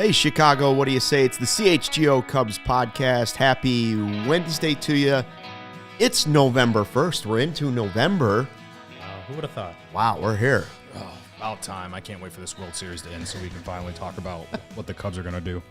Hey, Chicago, what do you say? It's the CHGO Cubs Podcast. Happy Wednesday to you. It's November 1st. We're into November. Who would have thought? Wow, we're here. Oh, about time. I can't wait for this World Series to end so we can finally talk about what the Cubs are going to do.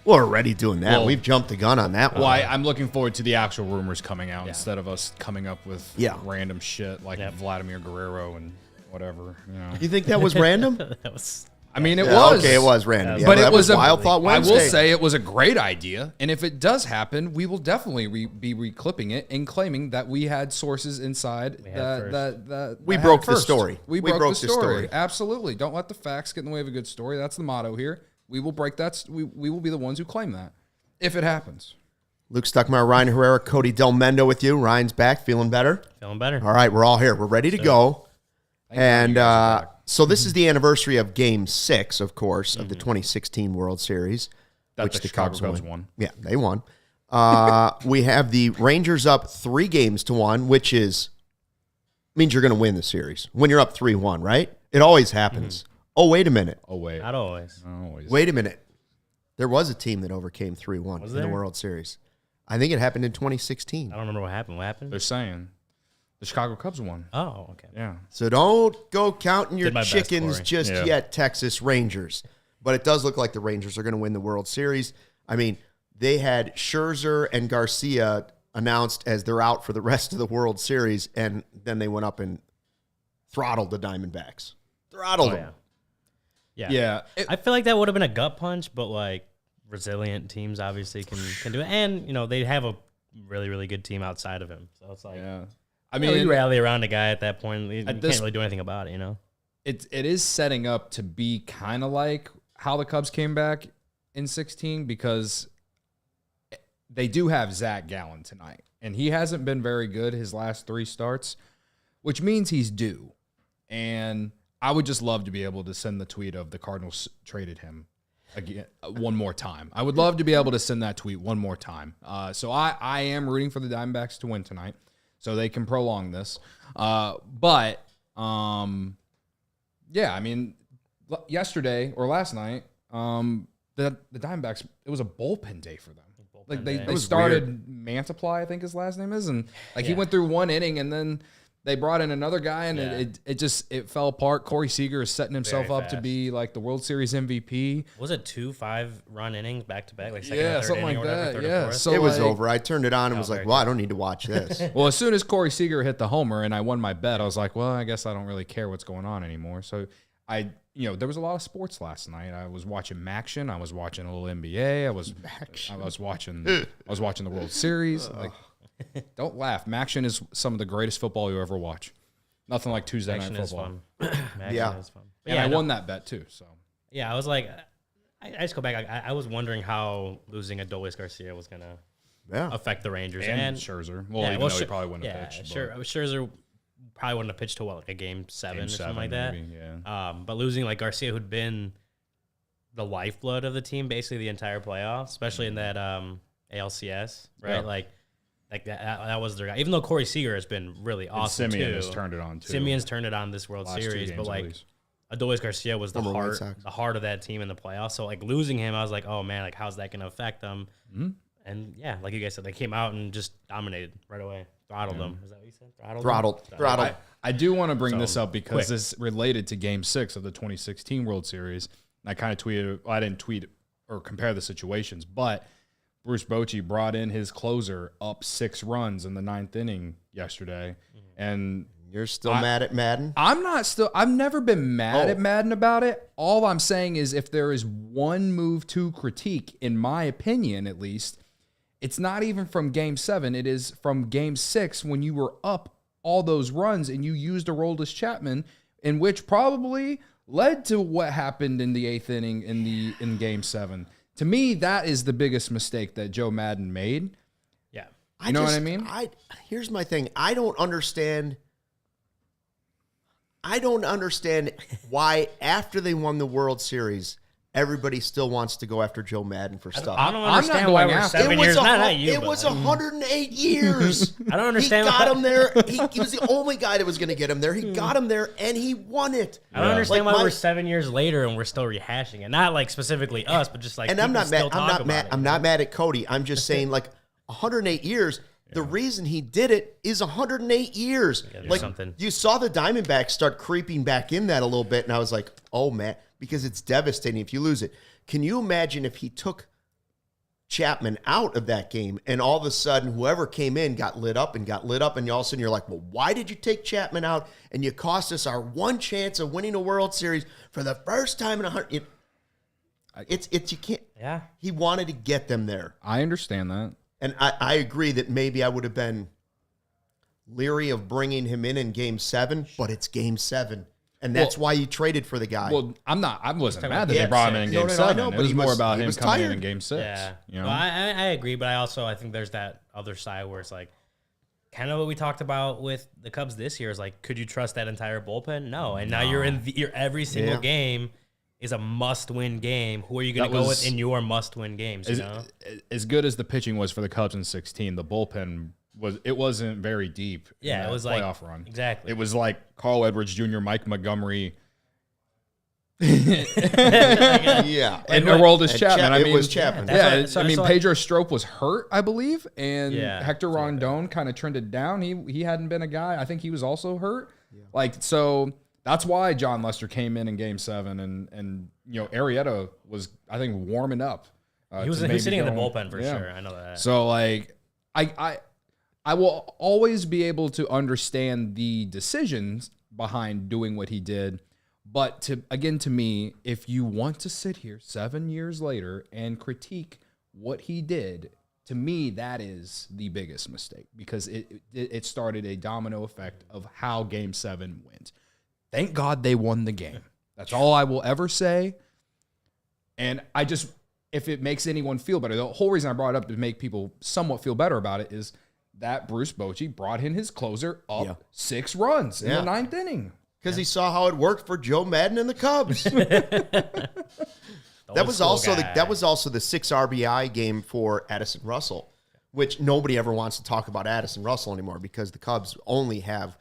We're already doing that. Well, we've jumped the gun on that one. Well, I'm looking forward to the actual rumors coming out instead of us coming up with random shit like Vladimir Guerrero and whatever. You know. You think that was random? That was. I mean, it was. Okay, it was random. But it was a wild thought Wednesday. I will say it was a great idea. And if it does happen, we will definitely be reclipping it and claiming that we had sources inside that we broke the story. We broke the story. Absolutely. Don't let the facts get in the way of a good story. That's the motto here. We will break that. We will be the ones who claim that if it happens. Luke Stuckmeyer, Ryan Herrera, Cody Delmendo with you. Ryan's back. Feeling better? Feeling better. All right, we're all here. We're ready to go. And so this is the anniversary of Game 6, of course, of the 2016 World Series, which the Cubs won. Yeah, they won. We have the Rangers up 3-1, which means you're going to win the series. When you're up 3-1, right? It always happens. Oh, wait a minute. Oh, wait. Not always. Wait a minute. There was a team that overcame 3-1 in the World Series. I think it happened in 2016. I don't remember what happened. What happened? They're saying the Chicago Cubs won. Oh, okay. Yeah. So don't go counting your chickens just yet, Texas Rangers. But it does look like the Rangers are going to win the World Series. I mean, they had Scherzer and Garcia announced as they're out for the rest of the World Series, and then they went up and throttled the Diamondbacks. Throttled them. Yeah. I feel like that would have been a gut punch, but like resilient teams obviously can do it. And, you know, they have a really, really good team outside of him. So it's like, I mean, you rally around a guy at that point. You can't really do anything about it, you know? It is setting up to be kind of like how the Cubs came back in 16 because they do have Zach Gallen tonight. And he hasn't been very good his last 3 starts, which means he's due. And I would just love to be able to send the tweet of the Cardinals traded him again one more time. I would love to be able to send that tweet one more time. So I am rooting for the Diamondbacks to win tonight so they can prolong this. But I mean, yesterday or last night, the Diamondbacks, it was a bullpen day for them. Like they started Mantiply, I think his last name is, and he went through 1 inning and then they brought in another guy, and it fell apart. Corey Seager is setting himself up to be like the World Series MVP. Was it 2 5-run innings back to back, like second yeah, or third something inning like or whatever, that. third Yeah, or fourth? so it was over. I turned it on and was like, well, I don't need to watch this. Well, as soon as Corey Seager hit the homer and I won my bet, I was like, well, I guess I don't really care what's going on anymore. So there was a lot of sports last night. I was watching MACtion. I was watching a little NBA. I was watching the World Series. Like, don't laugh. MACtion is some of the greatest football you ever watch. Nothing like Tuesday night football. MACtion is fun. And I won that bet too. So yeah, I was like, I just go back. I was wondering how losing Adolis Garcia was gonna affect the Rangers and Scherzer. Well, even though he probably wouldn't have pitched. Scherzer probably wouldn't have pitched till like a game 7 or something like that. Maybe, yeah. But losing like Garcia, who'd been the lifeblood of the team basically the entire playoffs, especially in that ALCS, right? Yeah. Like that was their guy. Even though Corey Seager has been really awesome Simeon too. has turned it on too. Simeon's turned it on this World Series, but like Adolis Garcia was the heart of that team in the playoffs. So like losing him, I was like, oh man, like how's that going to affect them? Mm-hmm. And yeah, like you guys said, they came out and just dominated right away, throttled them. Is that what you said? Throttled. I do want to bring this up because this is related to Game 6 of the 2016 World Series. And I kind of tweeted. Well, I didn't tweet or compare the situations, but Bruce Bochy brought in his closer up 6 runs in the 9th inning yesterday. And you're still mad at Maddon? I've never been mad at Maddon about it. All I'm saying is if there is one move to critique, in my opinion at least, it's not even from Game 7. It is from Game 6 when you were up all those runs and you used Aroldis Chapman, in which probably led to what happened in the 8th inning in Game 7. To me, that is the biggest mistake that Joe Maddon made. Yeah. You know what I mean? Here's my thing. I don't understand why after they won the World Series everybody still wants to go after Joe Maddon for stuff. I don't understand why we're 7 years. It was 108 years. I don't understand. He got him there. He was the only guy that was going to get him there. He got him there, and he won it. I don't understand why we're 7 years later and we're still rehashing it. Not like specifically us, but just like. And I'm not mad. I'm not mad at Cody. I'm just saying, like 108 years. The reason he did it is 108 years. Like you saw the Diamondbacks start creeping back in that a little bit, and I was like, oh man. Because it's devastating if you lose it. Can you imagine if he took Chapman out of that game and all of a sudden whoever came in got lit up and all of a sudden you're like, well, why did you take Chapman out and you cost us our one chance of winning a World Series for the first time in 100? You can't. Yeah. He wanted to get them there. I understand that. And I agree that maybe I would have been leery of bringing him in Game 7, but it's Game 7. And that's why you traded for the guy. Well, I wasn't mad that they brought him in Game 7. It was more about him coming in Game 6. Yeah. You know? Well, I agree, but I think there's that other side where it's like, kind of what we talked about with the Cubs this year is like, could you trust that entire bullpen? No. And now you're every single game is a must-win game. Who are you going to go with in your must-win games? You know? As good as the pitching was for the Cubs in 2016, the bullpen wasn't very deep. Yeah, it was like playoff run. Exactly. It was like Carl Edwards Jr., Mike Montgomery. Yeah, and Aroldis Chapman. It was Chapman. Pedro Strop was hurt, I believe, and Hector Rondon kind of trended down. He hadn't been a guy. I think he was also hurt. Yeah. So that's why John Lester came in Game 7, and Arrieta was, I think, warming up. He was sitting in the bullpen for sure. I know that. So I will always be able to understand the decisions behind doing what he did. But to me, if you want to sit here 7 years later and critique what he did, to me, that is the biggest mistake because it started a domino effect of how Game 7 went. Thank God they won the game. That's all I will ever say. And if it makes anyone feel better, the whole reason I brought it up to make people somewhat feel better about it is that Bruce Bochy brought in his closer up 6 runs in the 9th inning. Because he saw how it worked for Joe Maddon and the Cubs. That was also the 6 RBI game for Addison Russell, which nobody ever wants to talk about Addison Russell anymore because the Cubs only have,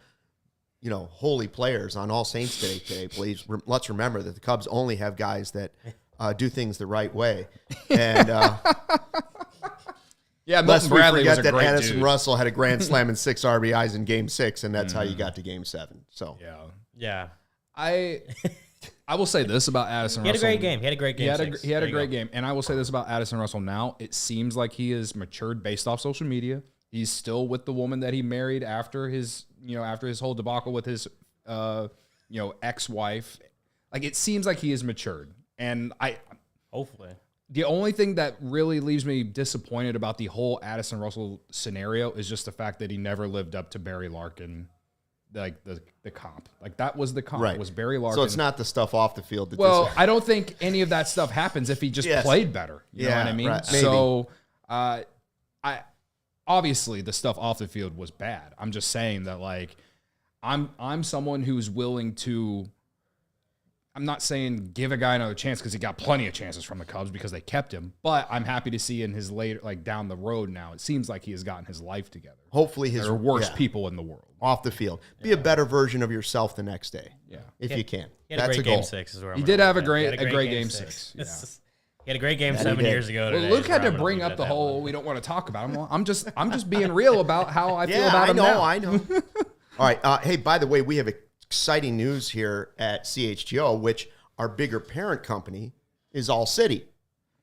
holy players on All Saints Day today. Please, let's remember that the Cubs only have guys that do things the right way. And lest we forget that Addison Russell had a grand slam and 6 RBIs in Game 6, and that's how you got to Game 7. So yeah. I will say this about Addison Russell. He had a great game. He had a great game. He had a great game. And I will say this about Addison Russell now. It seems like he is matured based off social media. He's still with the woman that he married after his whole debacle with his ex-wife. Like, it seems like he is matured. And hopefully. The only thing that really leaves me disappointed about the whole Addison Russell scenario is just the fact that he never lived up to Barry Larkin, like the comp. Like, that was the comp. Right. It was Barry Larkin. So it's not the stuff off the field. I don't think any of that stuff happens if he just played better. You know what I mean? Right. So, obviously the stuff off the field was bad. I'm just saying that, like, I'm someone who's willing to. I'm not saying give a guy another chance because he got plenty of chances from the Cubs because they kept him. But I'm happy to see in his later, like down the road now, it seems like he has gotten his life together. Hopefully, there are worse people in the world off the field. Be a better version of yourself the next day. Yeah, if you can. That's a goal. Game 6 is where he did have a great Game 6. Yeah. He had a great game 7 years ago. Well, Luke had to bring up the whole we don't want to talk about him. I'm just being real about how I feel about him now. I know. All right. Hey, by the way, we have exciting news here at CHGO, which our bigger parent company is ALLCITY.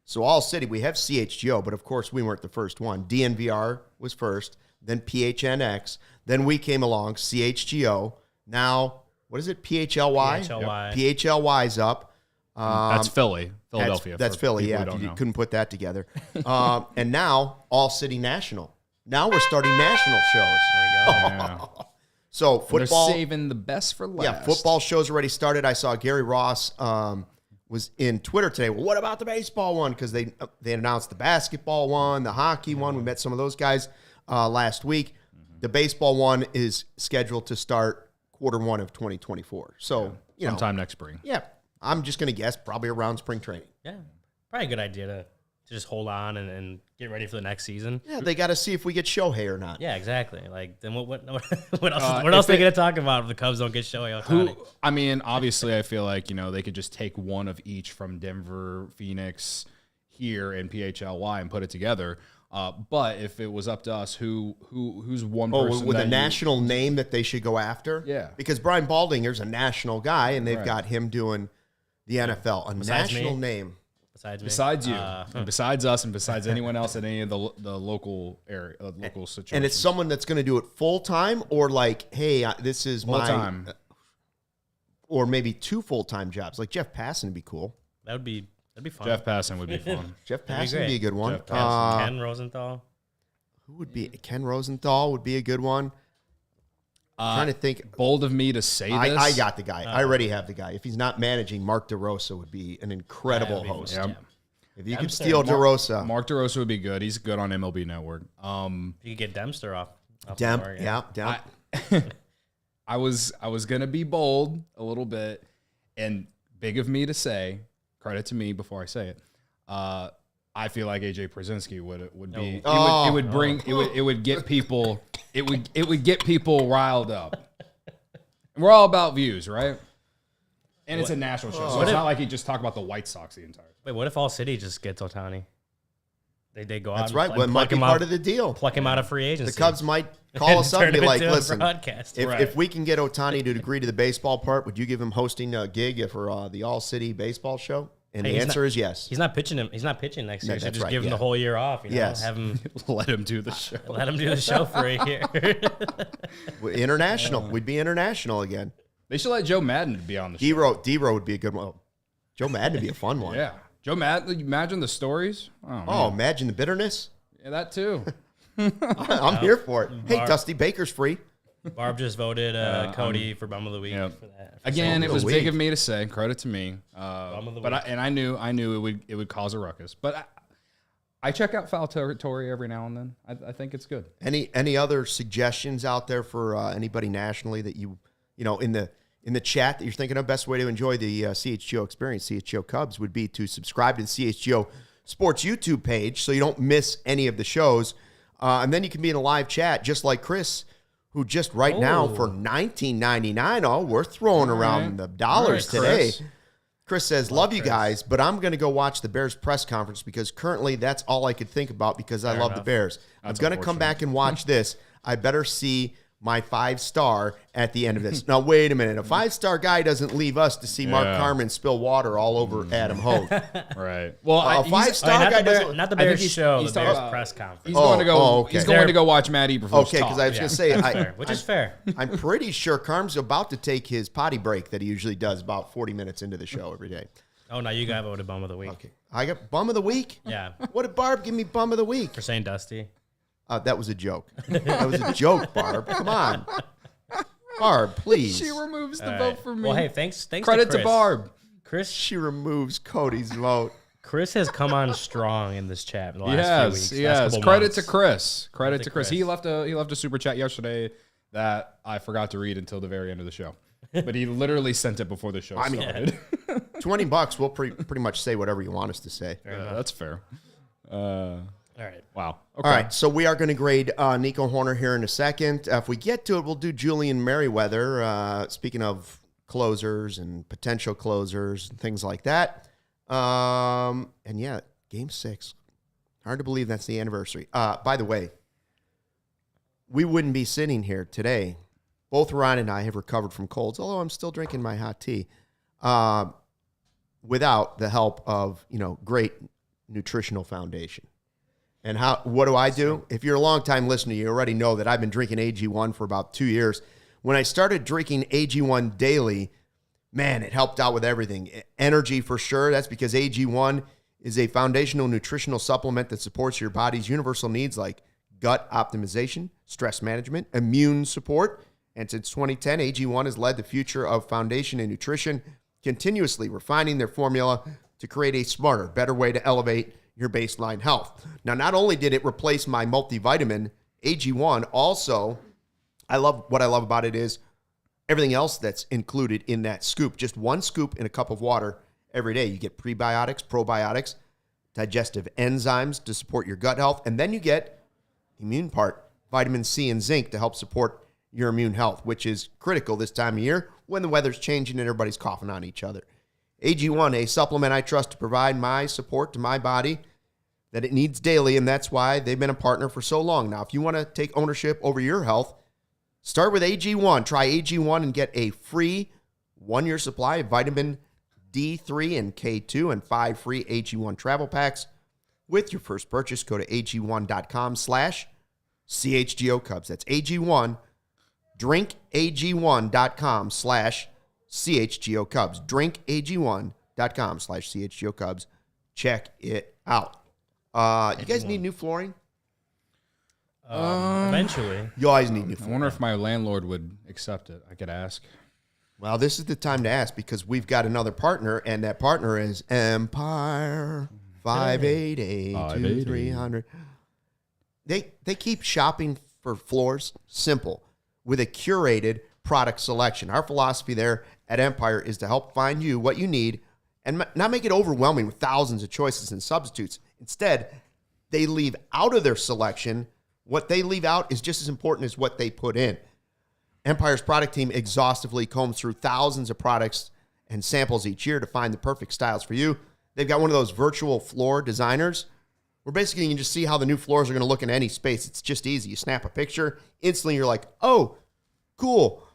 So ALLCITY, we have CHGO, but of course we weren't the first one. DNVR was first, then PHNX, then we came along, CHGO. Now, what is it? PHLY? PHLY. PHLY's up. That's Philadelphia. That's Philly, yeah. You couldn't put that together. And now, ALLCITY National. Now we're starting national shows. There we go. Yeah. So football, they're saving the best for last. Yeah, football shows already started. I saw Gary Ross was in Twitter today. Well, what about the baseball one? Because they announced the basketball one, the hockey one. We met some of those guys last week. The baseball one is scheduled to start Q1 of 2024. So sometime next spring. Yeah, I'm just going to guess probably around spring training. Yeah, probably a good idea to just hold on and get ready for the next season. Yeah, they got to see if we get Shohei or not. Yeah, exactly. Like, then what else? What else are they going to talk about if the Cubs don't get Shohei Ohtani? I mean, obviously, I feel like they could just take one of each from Denver, Phoenix, here, and PHLY and put it together. But if it was up to us, who's one person with a national name that they should go after? Yeah, because Brian Baldinger's a national guy, and they've got him doing the NFL, a national name. Besides you, and besides us, and besides anyone else in any of the local area, local situation. And it's someone that's going to do it full time, or like, hey, this is full time, or maybe 2 full-time jobs. Like Jeff Passan would be cool. That'd be fun. Jeff Passan would be fun. Jeff Passan would be a good one. Ken Rosenthal. Who would be? Ken Rosenthal would be a good one. Trying to think. Bold of me to say this. I got the guy. I already have the guy. If he's not managing, Mark DeRosa would be an incredible host. Yep. If you could steal DeRosa. Mark DeRosa would be good. He's good on MLB Network. You could get Dempster off Demp. I was going to be bold a little bit, and big of me to say, credit to me before I say it, I feel like AJ Przinsky would be it would get people it would get people riled up. And we're all about views, right? And it's a national show, so it's not like you just talk about the White Sox the entire time. Wait, what if ALLCITY just gets Ohtani? They go out. That's right. Well, it might be part of the deal. Pluck him out of free agency. The Cubs might call us up and be like, "Listen, if if we can get Ohtani to agree to the baseball part, would you give him hosting a gig for the ALLCITY baseball show?" And the answer is yes. He's not pitching him. He's not pitching next year. So just right, give him the whole year off. Yes. Have him let him do the show. Let him do the show for a year. International. We'd be international again. They should let Joe Maddon be on the show. D-Row would be a good one. Joe Maddon would be a fun one. Yeah. Joe Maddon, imagine the stories. Oh, imagine the bitterness. Yeah, that too. I'm here for it. Hey, Dusty Baker's free. Barb just voted Cody for Bum of the Week. Yep. For that. Again, it was big of me to say. Credit to me. I knew it would cause a ruckus. But I check out foul territory every now and then. I think it's good. Any other suggestions out there for anybody nationally that you in the chat that you're thinking of? Best way to enjoy the CHGO experience, CHGO Cubs, would be to subscribe to the CHGO Sports YouTube page so you don't miss any of the shows. And then you can be in a live chat just like Chris, who just now for $19.99, we're throwing around the dollars today. Chris says, love you guys, but I'm going to go watch the Bears press conference because currently that's all I could think about because I love the Bears. I'm going to come back and watch this. I better see my 5-star at the end of this. Now, wait a minute. A 5-star guy doesn't leave us to see Mark Carmen spill water all over Adam Hogue. Right. Well, a 5-star guy doesn't. Not the Bears show, the Bears press conference. He's going to go. He's going to go watch Matt Eberflus. Okay, because I was going to say, which is fair. I'm pretty sure Carm's about to take his potty break that he usually does about 40 minutes into the show every day. Oh, no, you got voted Bum of the Week. Okay, I got Bum of the Week. Yeah. What did Barb give me Bum of the Week for saying Dusty? That was a joke. That was a joke, Barb. Come on. Barb, please. She removes the vote for me. Well, hey, thanks Credit to Barb. Chris. She removes Cody's vote. Chris has come on strong in this chat in the last few weeks. Yes. Credit to Chris. Credit to Chris. He left a super chat yesterday that I forgot to read until the very end of the show. But he literally sent it before the show started. $20, we'll pretty much say whatever you want us to say. That's fair. All right. Wow. Okay. All right. So we are going to grade Nico Hoerner here in a second. If we get to it, we'll do Julian Merryweather. Speaking of closers and potential closers and things like that. And yeah, Game 6. Hard to believe that's the anniversary. By the way, we wouldn't be sitting here today. Both Ryan and I have recovered from colds, although I'm still drinking my hot tea, without the help of great nutritional foundation. And what do? If you're a longtime listener, you already know that I've been drinking AG1 for about 2 years. When I started drinking AG1 daily, man, it helped out with everything. Energy for sure. That's because AG1 is a foundational nutritional supplement that supports your body's universal needs like gut optimization, stress management, immune support. And since 2010, AG1 has led the future of foundation and nutrition, continuously refining their formula to create a smarter, better way to elevate your baseline health. Now, not only did it replace my multivitamin, AG1 also, what I love about it is everything else that's included in that scoop. Just one scoop in a cup of water every day. You get prebiotics, probiotics, digestive enzymes to support your gut health, and then you get the immune part, vitamin C and zinc to help support your immune health, which is critical this time of year when the weather's changing and everybody's coughing on each other. AG1, a supplement I trust to provide my support to my body that it needs daily, and that's why they've been a partner for so long. Now, if you want to take ownership over your health, start with AG1. Try AG1 and get a free 1-year supply of vitamin D3 and K2 and 5 free AG1 travel packs with your first purchase. Go to AG1.com/CHGO Cubs. That's AG1. drinkag1.com/CHGO Cubs. drinkag1.com/CHGO Cubs. Check it out. You guys need new flooring? Eventually. You always need new flooring. I wonder if my landlord would accept it. I could ask. Well, this is the time to ask because we've got another partner, and that partner is Empire 588-2300. They keep shopping for floors simple with a curated product selection. Our philosophy there at Empire is to help find you what you need and not make it overwhelming with thousands of choices and substitutes. Instead, they leave out of their selection. What they leave out is just as important as what they put in. Empire's product team exhaustively combs through thousands of products and samples each year to find the perfect styles for you. They've got one of those virtual floor designers where basically you can just see how the new floors are going to look in any space. It's just easy. You snap a picture. Instantly, you're like, oh, cool.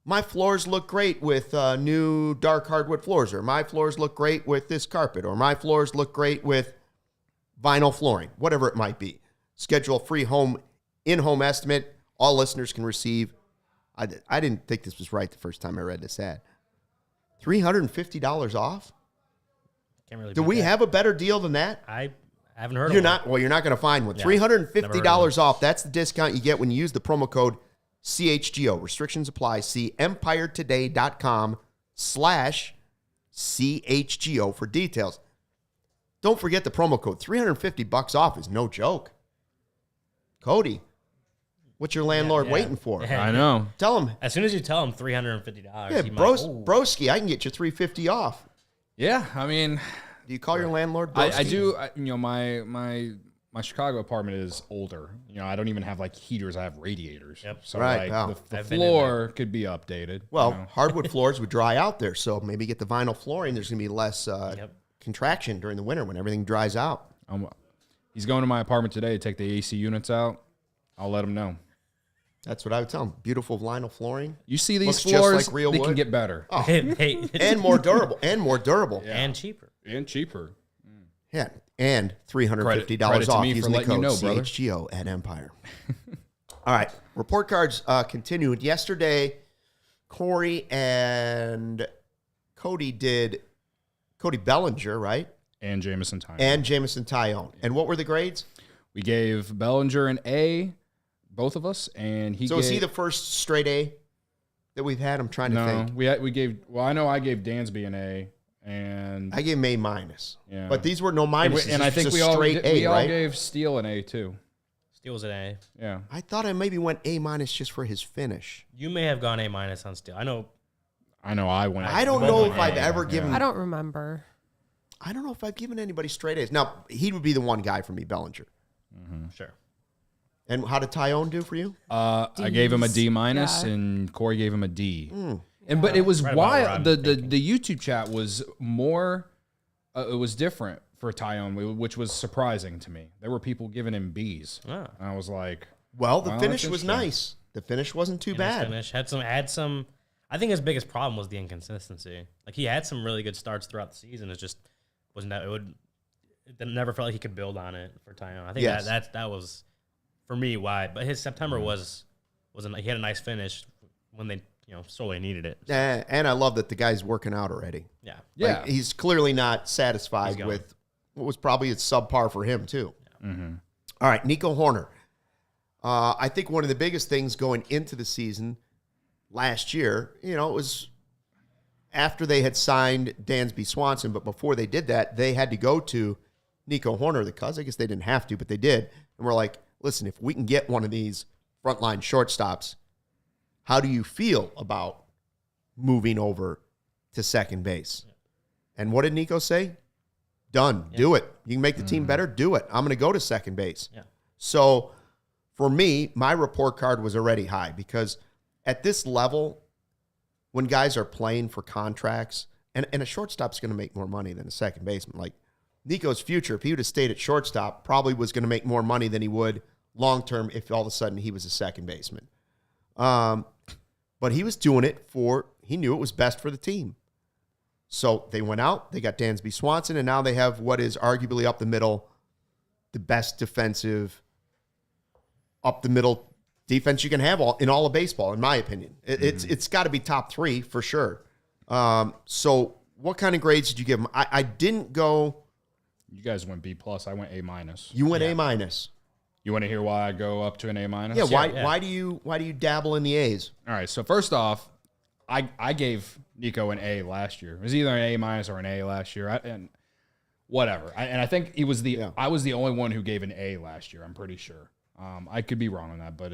My floors look great with new dark hardwood floors, or my floors look great with this carpet, or my floors look great with vinyl flooring, whatever it might be. Schedule a free in-home estimate. All listeners can receive. I didn't think this was right the first time I read this ad. $350 off? Can't really. Do we have a better deal than that? I haven't heard of You're one. not. Well, you're not going to find one. Yeah, $350 off. That's the discount you get when you use the promo code CHGO. Restrictions apply. See empiretoday.com/CHGO for details. Don't forget the promo code. $350 off is no joke. Cody, what's your landlord waiting for? Yeah. I know. Tell him. As soon as you tell him $350, Yeah, broski, I can get you $350 off. Yeah, I mean, Do you call your landlord broski? I do. My Chicago apartment is older. I don't even have like heaters. I have radiators. Yep. So Right, like wow. the floor could be updated. Well, hardwood floors would dry out there, so maybe get the vinyl flooring. There's going to be less contraction during the winter when everything dries out. He's going to my apartment today to take the AC units out. I'll let him know. That's what I would tell him. Beautiful vinyl flooring. You see these Looks floors, just like real they wood. can get better. Oh, Hey, and more durable. and cheaper. And cheaper. Yeah, and $350 Credit to off me for using the letting you code know, brother. CHGO at Empire. All right, report cards continued. Yesterday, Corey and Cody did Cody Bellinger, right? And Jamison Tyone. And Jamison Tyone. And what were the grades? We gave Bellinger an A, both of us, and he. So is he the first straight A that we've had? I'm trying to think. We gave. Well, I know I gave Dansby an A, and I gave him A minus. Yeah. But these were no minuses. and I think we all gave Steele an A too. Steele's an A. Yeah. I thought I maybe went A minus just for his finish. You may have gone A minus on Steele. I know I went. I don't know if I've ever given. I don't remember. I don't know if I've given anybody straight A's. Now, he would be the one guy for me, Bellinger. Sure. And how did Tyone do for you? I gave him a D minus, and Corey gave him a D. But it was Right about where I'm wild. The YouTube chat was more. It was different for Tyone, which was surprising to me. There were people giving him B's. Oh. And I was like, Well, the Well, finish that's was interesting. nice. The finish wasn't too And his bad. finish had some. I think his biggest problem was the inconsistency. Like he had some really good starts throughout the season. It just wasn't that it never felt like he could build on it for Tyone. I think Yes. that was for me why. But his September wasn't. He had a nice finish when they sorely needed it. And I love that the guy's working out already. Yeah. Like, he's clearly not satisfied going. with what was probably a subpar for him, too. All right, Nico Hoerner. I think one of the biggest things going into the season last year, it was after they had signed Dansby Swanson, but before they did that, they had to go to Nico Hoerner, the Cubs. I guess they didn't have to, but they did. And we're like, listen, if we can get one of these frontline shortstops, how do you feel about moving over to second base. And what did Nico say? Done. Yeah. Do it. You can make the team better. Do it. I'm going to go to second base. Yeah. So for me, my report card was already high because at this level, when guys are playing for contracts, and a shortstop's going to make more money than a second baseman. Like Nico's future, if he would have stayed at shortstop, probably was going to make more money than he would long-term if all of a sudden he was a second baseman. But he was doing it he knew it was best for the team. So they went out, they got Dansby Swanson, and now they have what is arguably up the middle, the best defensive up the middle defense you can have in all of baseball, in my opinion. It's got to be top 3 for sure. So what kind of grades did you give him? I didn't go. You guys went B+. I went A-. You went A-. You want to hear why I go up to an A-? Yeah. Why do you dabble in the A's? All right. So first off, I gave Nico an A last year. It was either an A- or an A last year, and whatever. I think he was I was the only one who gave an A last year. I'm pretty sure. I could be wrong on that, but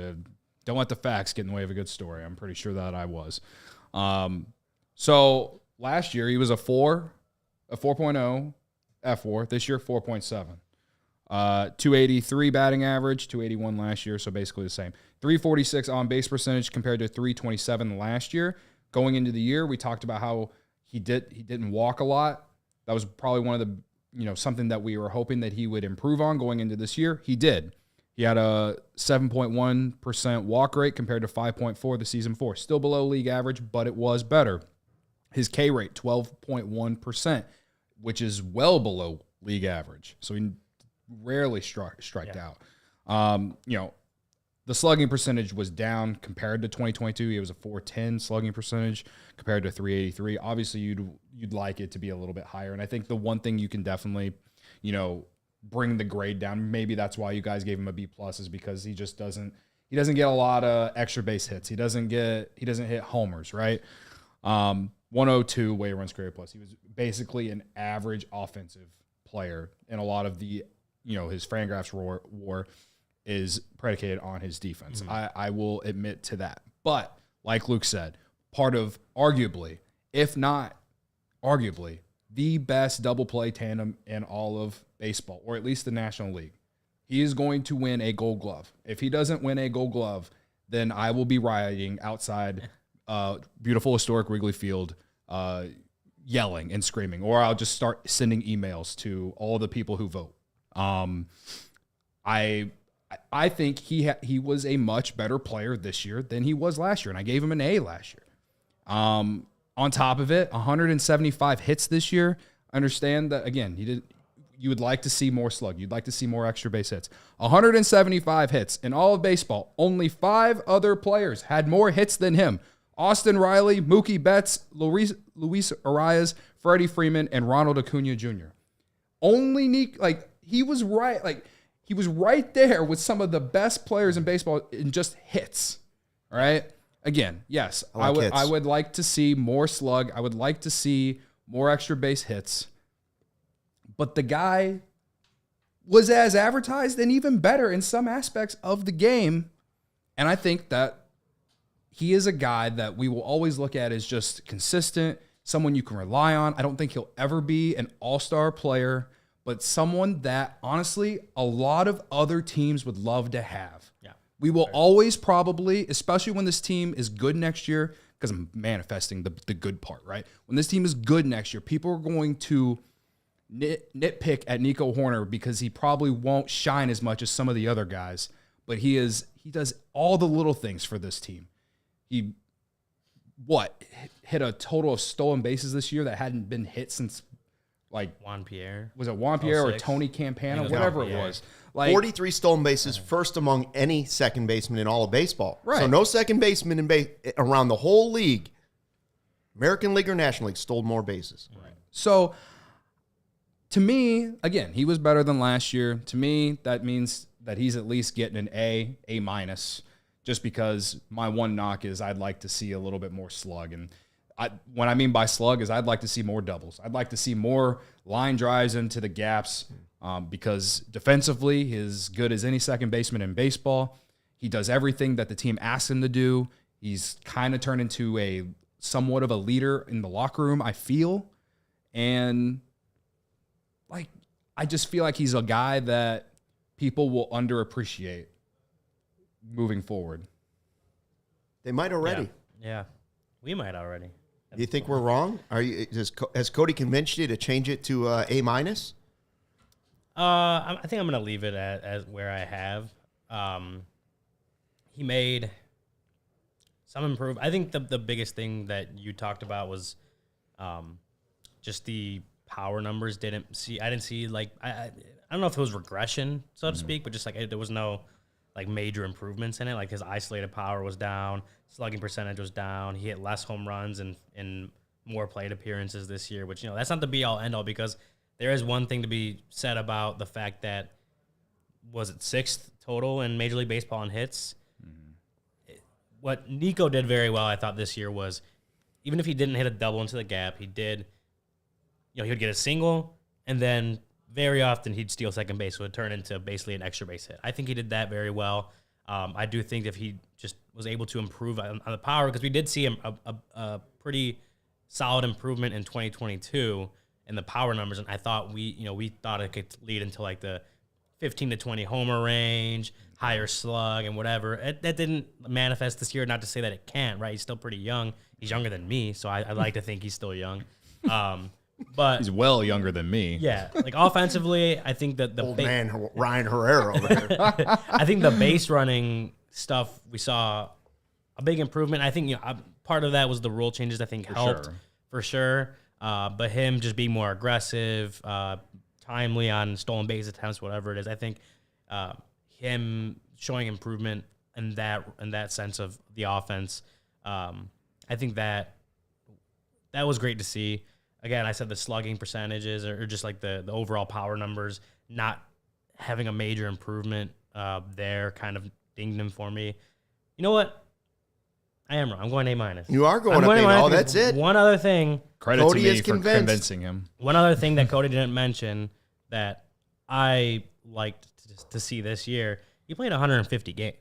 don't let the facts get in the way of a good story. I'm pretty sure that I was. So last year he was a 4.0 F4. This year 4.7. 283 batting average, 281 last year, so basically the same. 346 on base percentage compared to 327 last year. Going into the year, we talked about how he didn't walk a lot. That was probably one of the something that we were hoping that he would improve on going into this year. He did. He had a 7.1% walk rate compared to 5.4 the season before. Still below league average, but it was better. His K rate, 12.1%, which is well below league average. So he rarely striked out. The slugging percentage was down compared to 2022. He was a 410 slugging percentage compared to 383. Obviously, you'd like it to be a little bit higher. And I think the one thing you can definitely, bring the grade down. Maybe that's why you guys gave him a B+ is because he just doesn't get a lot of extra base hits. He doesn't hit homers, right? 102 weighted runs created plus. He was basically an average offensive player, and a lot of the his Fangraphs war is predicated on his defense. I will admit to that. But like Luke said, part of arguably, if not arguably, the best double play tandem in all of baseball, or at least the National League. He is going to win a Gold Glove. If he doesn't win a Gold Glove, then I will be rioting outside beautiful historic Wrigley Field, yelling and screaming, or I'll just start sending emails to all the people who vote. I think he was a much better player this year than he was last year, and I gave him an A last year. On top of it, 175 hits this year. Understand that, again, you would like to see more slug. You'd like to see more extra base hits. 175 hits in all of baseball. Only 5 other players had more hits than him. Austin Riley, Mookie Betts, Luis Arias, Freddie Freeman, and Ronald Acuna Jr. Only he was right there with some of the best players in baseball in just hits. All right. Again, yes, I would like to see more slug. I would like to see more extra base hits. But the guy was as advertised and even better in some aspects of the game. And I think that he is a guy that we will always look at as just consistent, someone you can rely on. I don't think he'll ever be an all-star player, but someone that, honestly, a lot of other teams would love to have. Yeah. We will always probably, especially when this team is good next year, because I'm manifesting the good part, right? When this team is good next year, people are going to nitpick at Nico Hoerner because he probably won't shine as much as some of the other guys, but he does all the little things for this team. He hit a total of stolen bases this year that hadn't been hit since Juan Pierre. Was it Juan Pierre or Tony Campana? Whatever it was. 43 stolen bases, first among any second baseman in all of baseball. Right. So no second baseman around the whole league, American League or National League, stole more bases. Right. So to me, again, he was better than last year. To me, that means that he's at least getting an A-, just because my one knock is I'd like to see a little bit more slug. And what I mean by slug is I'd like to see more doubles. I'd like to see more line drives into the gaps because defensively, he's as good as any second baseman in baseball. He does everything that the team asks him to do. He's kind of turned into a somewhat of a leader in the locker room, I feel. And like, I just feel like he's a guy that people will underappreciate moving forward. They might already. Yeah. We might already. Do you think we're wrong? Has Cody convinced you to change it to A-? I think I'm going to leave it as where I have. He made some improvement. I think the biggest thing that you talked about was just the power numbers. I didn't see like I don't know if it was regression, so to speak, but just like there was no like major improvements in it. Like his isolated power was down, slugging percentage was down. He hit less home runs and more plate appearances this year, which, you know, that's not the be all end all, because there is one thing to be said about the fact that was it 6th total in Major League Baseball in hits. What Nico did very well, I thought, this year was, even if he didn't hit a double into the gap, he did, you know, he would get a single, and then very often he'd steal second base, so it would turn into basically an extra base hit. I think he did that very well. I do think if he just was able to improve on the power, because we did see a pretty solid improvement in 2022 in the power numbers, and I thought we thought it could lead into like the 15 to 20 homer range, higher slug, and whatever. That didn't manifest this year. Not to say that it can't, right? He's still pretty young. He's younger than me, so I like to think he's still young. But he's well younger than me. Yeah, like offensively, I think that the old man Ryan Herrera over there. I think the base running stuff, we saw a big improvement. I think part of that was the rule changes. I think helped for sure. But him just being more aggressive, timely on stolen base attempts, whatever it is. I think him showing improvement in that sense of the offense. I think that was great to see. Again, I said the slugging percentages or just like the overall power numbers not having a major improvement there kind of dinged him for me. You know what? I am wrong. I'm going A-. You are going A-. Oh, that's it. One other thing. Credit Cody to me for convincing him. One other thing that Cody didn't mention that I liked to see this year, he played 150 games.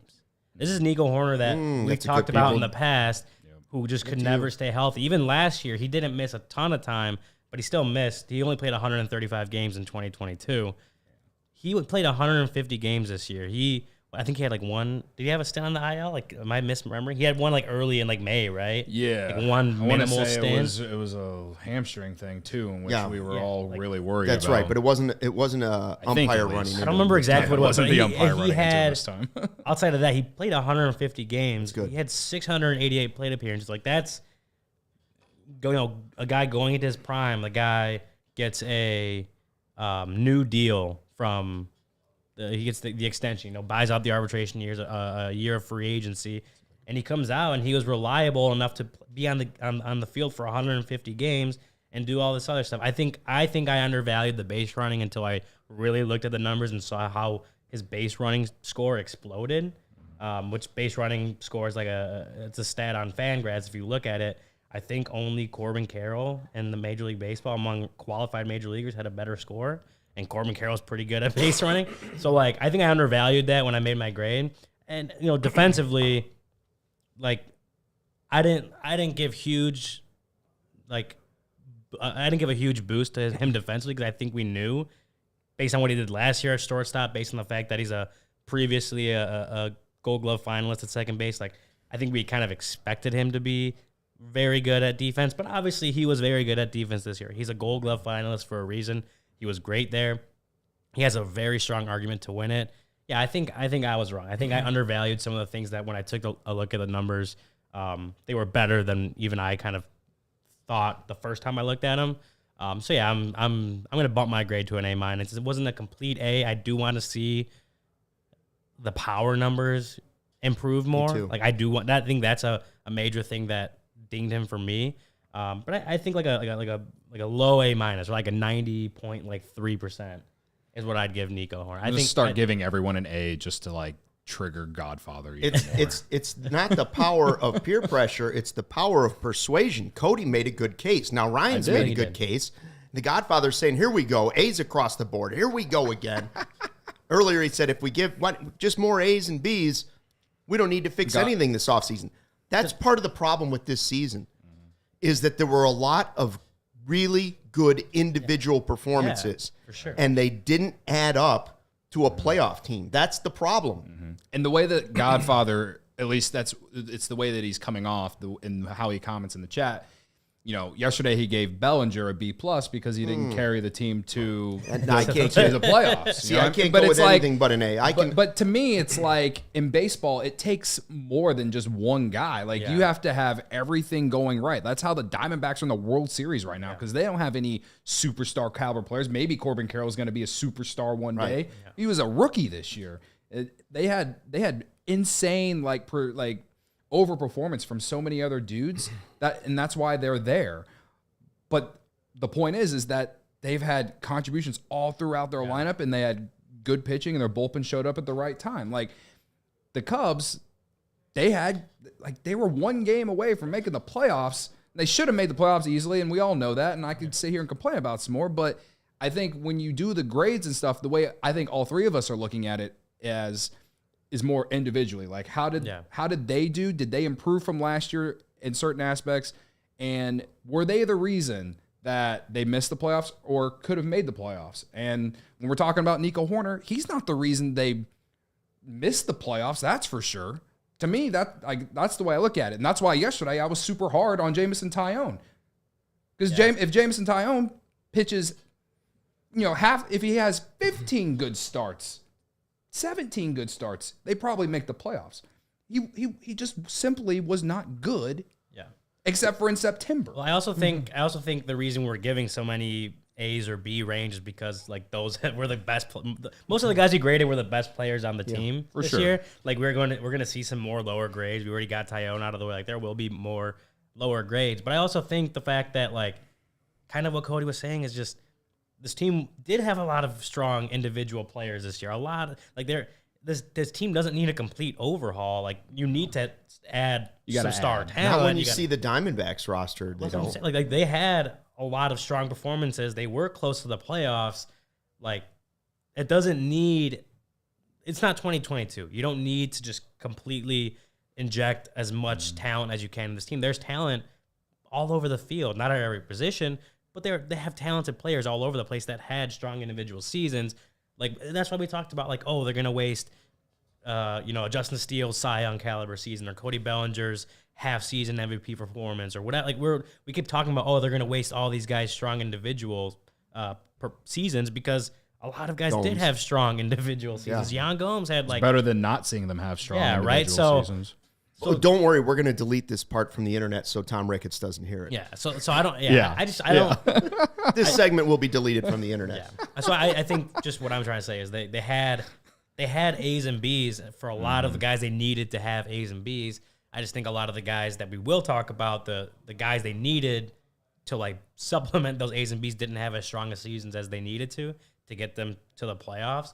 This is Nico Hoerner that we talked about in the past, who just could never stay healthy. Even last year, he didn't miss a ton of time, but he still missed. He only played 135 games in 2022. He played 150 games this year. I think he had like one. Did he have a stint on the IL? Like, am I misremembering? He had one like early in like May, right? Yeah, like one minimal stint. It was a hamstring thing too, in which we were all really worried. That's about. Right, but it wasn't a umpire running. I don't remember exactly what it was. Wasn't the umpire running into this time. Outside of that, he played 150 games. He had 688 plate appearances. Like that's, a guy going into his prime. The guy gets a new deal from. He gets the extension, buys out the arbitration years, a year of free agency, and he comes out and he was reliable enough to be on the field for 150 games and do all this other stuff. I think I undervalued the base running until I really looked at the numbers and saw how his base running score exploded. Which base running score is like it's a stat on Fangraphs. If you look at it, I think only Corbin Carroll in the Major League Baseball among qualified major leaguers had a better score. And Corbin Carroll's pretty good at base running. So, like, I think I undervalued that when I made my grade. And, defensively, like, I didn't give huge, like, I didn't give a huge boost to him defensively because I think we knew, based on what he did last year at shortstop, based on the fact that he's previously a Gold Glove finalist at second base. Like, I think we kind of expected him to be very good at defense. But obviously, he was very good at defense this year. He's a Gold Glove finalist for a reason. He was great there. He has a very strong argument to win it. Yeah, I think I was wrong. I think I undervalued some of the things that when I took a look at the numbers, they were better than even I kind of thought the first time I looked at them. So yeah, I'm going to bump my grade to an A-. It wasn't a complete A. I do want to see the power numbers improve more. Me too. Like I do want that. I think that's a major thing that dinged him for me. But I think like a low A-, or like a 90.3% is what I'd give Nico Hoerner. I think start giving everyone an A just to like trigger Godfather. It's not the power of peer pressure; it's the power of persuasion. Cody made a good case. Now Ryan's made a good case. The Godfather's saying, "Here we go, A's across the board. Here we go again." Earlier he said, "If we give just more A's and B's, we don't need to fix anything this offseason." That's part of the problem with this season. is that there were a lot of really good individual performances. For sure. And they didn't add up to a playoff team. That's the problem. Mm-hmm. And the way that Godfather, at least it's the way that he's coming off and how he comments in the chat. Yesterday he gave Bellinger a B+ because he didn't carry the team to the playoffs. See, I can't go with anything but an A. But to me, it's like in baseball, it takes more than just one guy. Like you have to have everything going right. That's how the Diamondbacks are in the World Series right now because they don't have any superstar caliber players. Maybe Corbin Carroll is going to be a superstar one day. Yeah. He was a rookie this year. They had insane overperformance from so many other dudes and that's why they're there. But the point is that they've had contributions all throughout their lineup and they had good pitching and their bullpen showed up at the right time. Like the Cubs, they were one game away from making the playoffs. They should have made the playoffs easily, and we all know that, and I could sit here and complain about some more, but I think when you do the grades and stuff, the way I think all three of us are looking at it is more individually. Like how did they do? Did they improve from last year in certain aspects? And were they the reason that they missed the playoffs or could have made the playoffs? And when we're talking about Nico Hoerner, he's not the reason they missed the playoffs. That's for sure. To me, that's the way I look at it. And that's why yesterday I was super hard on Jameson Taillon. Because if Jameson Taillon pitches, if he has 15 good starts, 17 good starts, they probably make the playoffs. He just simply was not good. Yeah. Except for in September. Well, I also think the reason we're giving so many A's or B range is because those were the best. Most of the guys he graded were the best players on the team this year. Like we're going to see some more lower grades. We already got Taillon out of the way. There will be more lower grades. But I also think the fact that kind of what Cody was saying is just. This team did have a lot of strong individual players this year. A lot of this team doesn't need a complete overhaul. You need to add some star talent. Not when you see the Diamondbacks roster, they don't. They had a lot of strong performances. They were close to the playoffs. It doesn't need. It's not 2022. You don't need to just completely inject as much talent as you can in this team. There's talent all over the field, not at every position. But they have talented players all over the place that had strong individual seasons. That's why we talked about they're going to waste, a Justin Steele's Cy Young caliber season or Cody Bellinger's half-season MVP performance or whatever. We keep talking about they're going to waste all these guys' strong individual seasons because a lot of guys did have strong individual seasons. Yan Gomes had it's better than not seeing them have strong individual seasons. So don't worry, we're going to delete this part from the internet so Tom Ricketts doesn't hear it. Yeah. So I don't. Yeah. I don't. This segment will be deleted from the internet. Yeah. So I think just what I'm trying to say is they had A's and B's for a lot of the guys they needed to have A's and B's. I just think a lot of the guys that we will talk about, the guys they needed to supplement those A's and B's didn't have as strong a seasons as they needed to get them to the playoffs.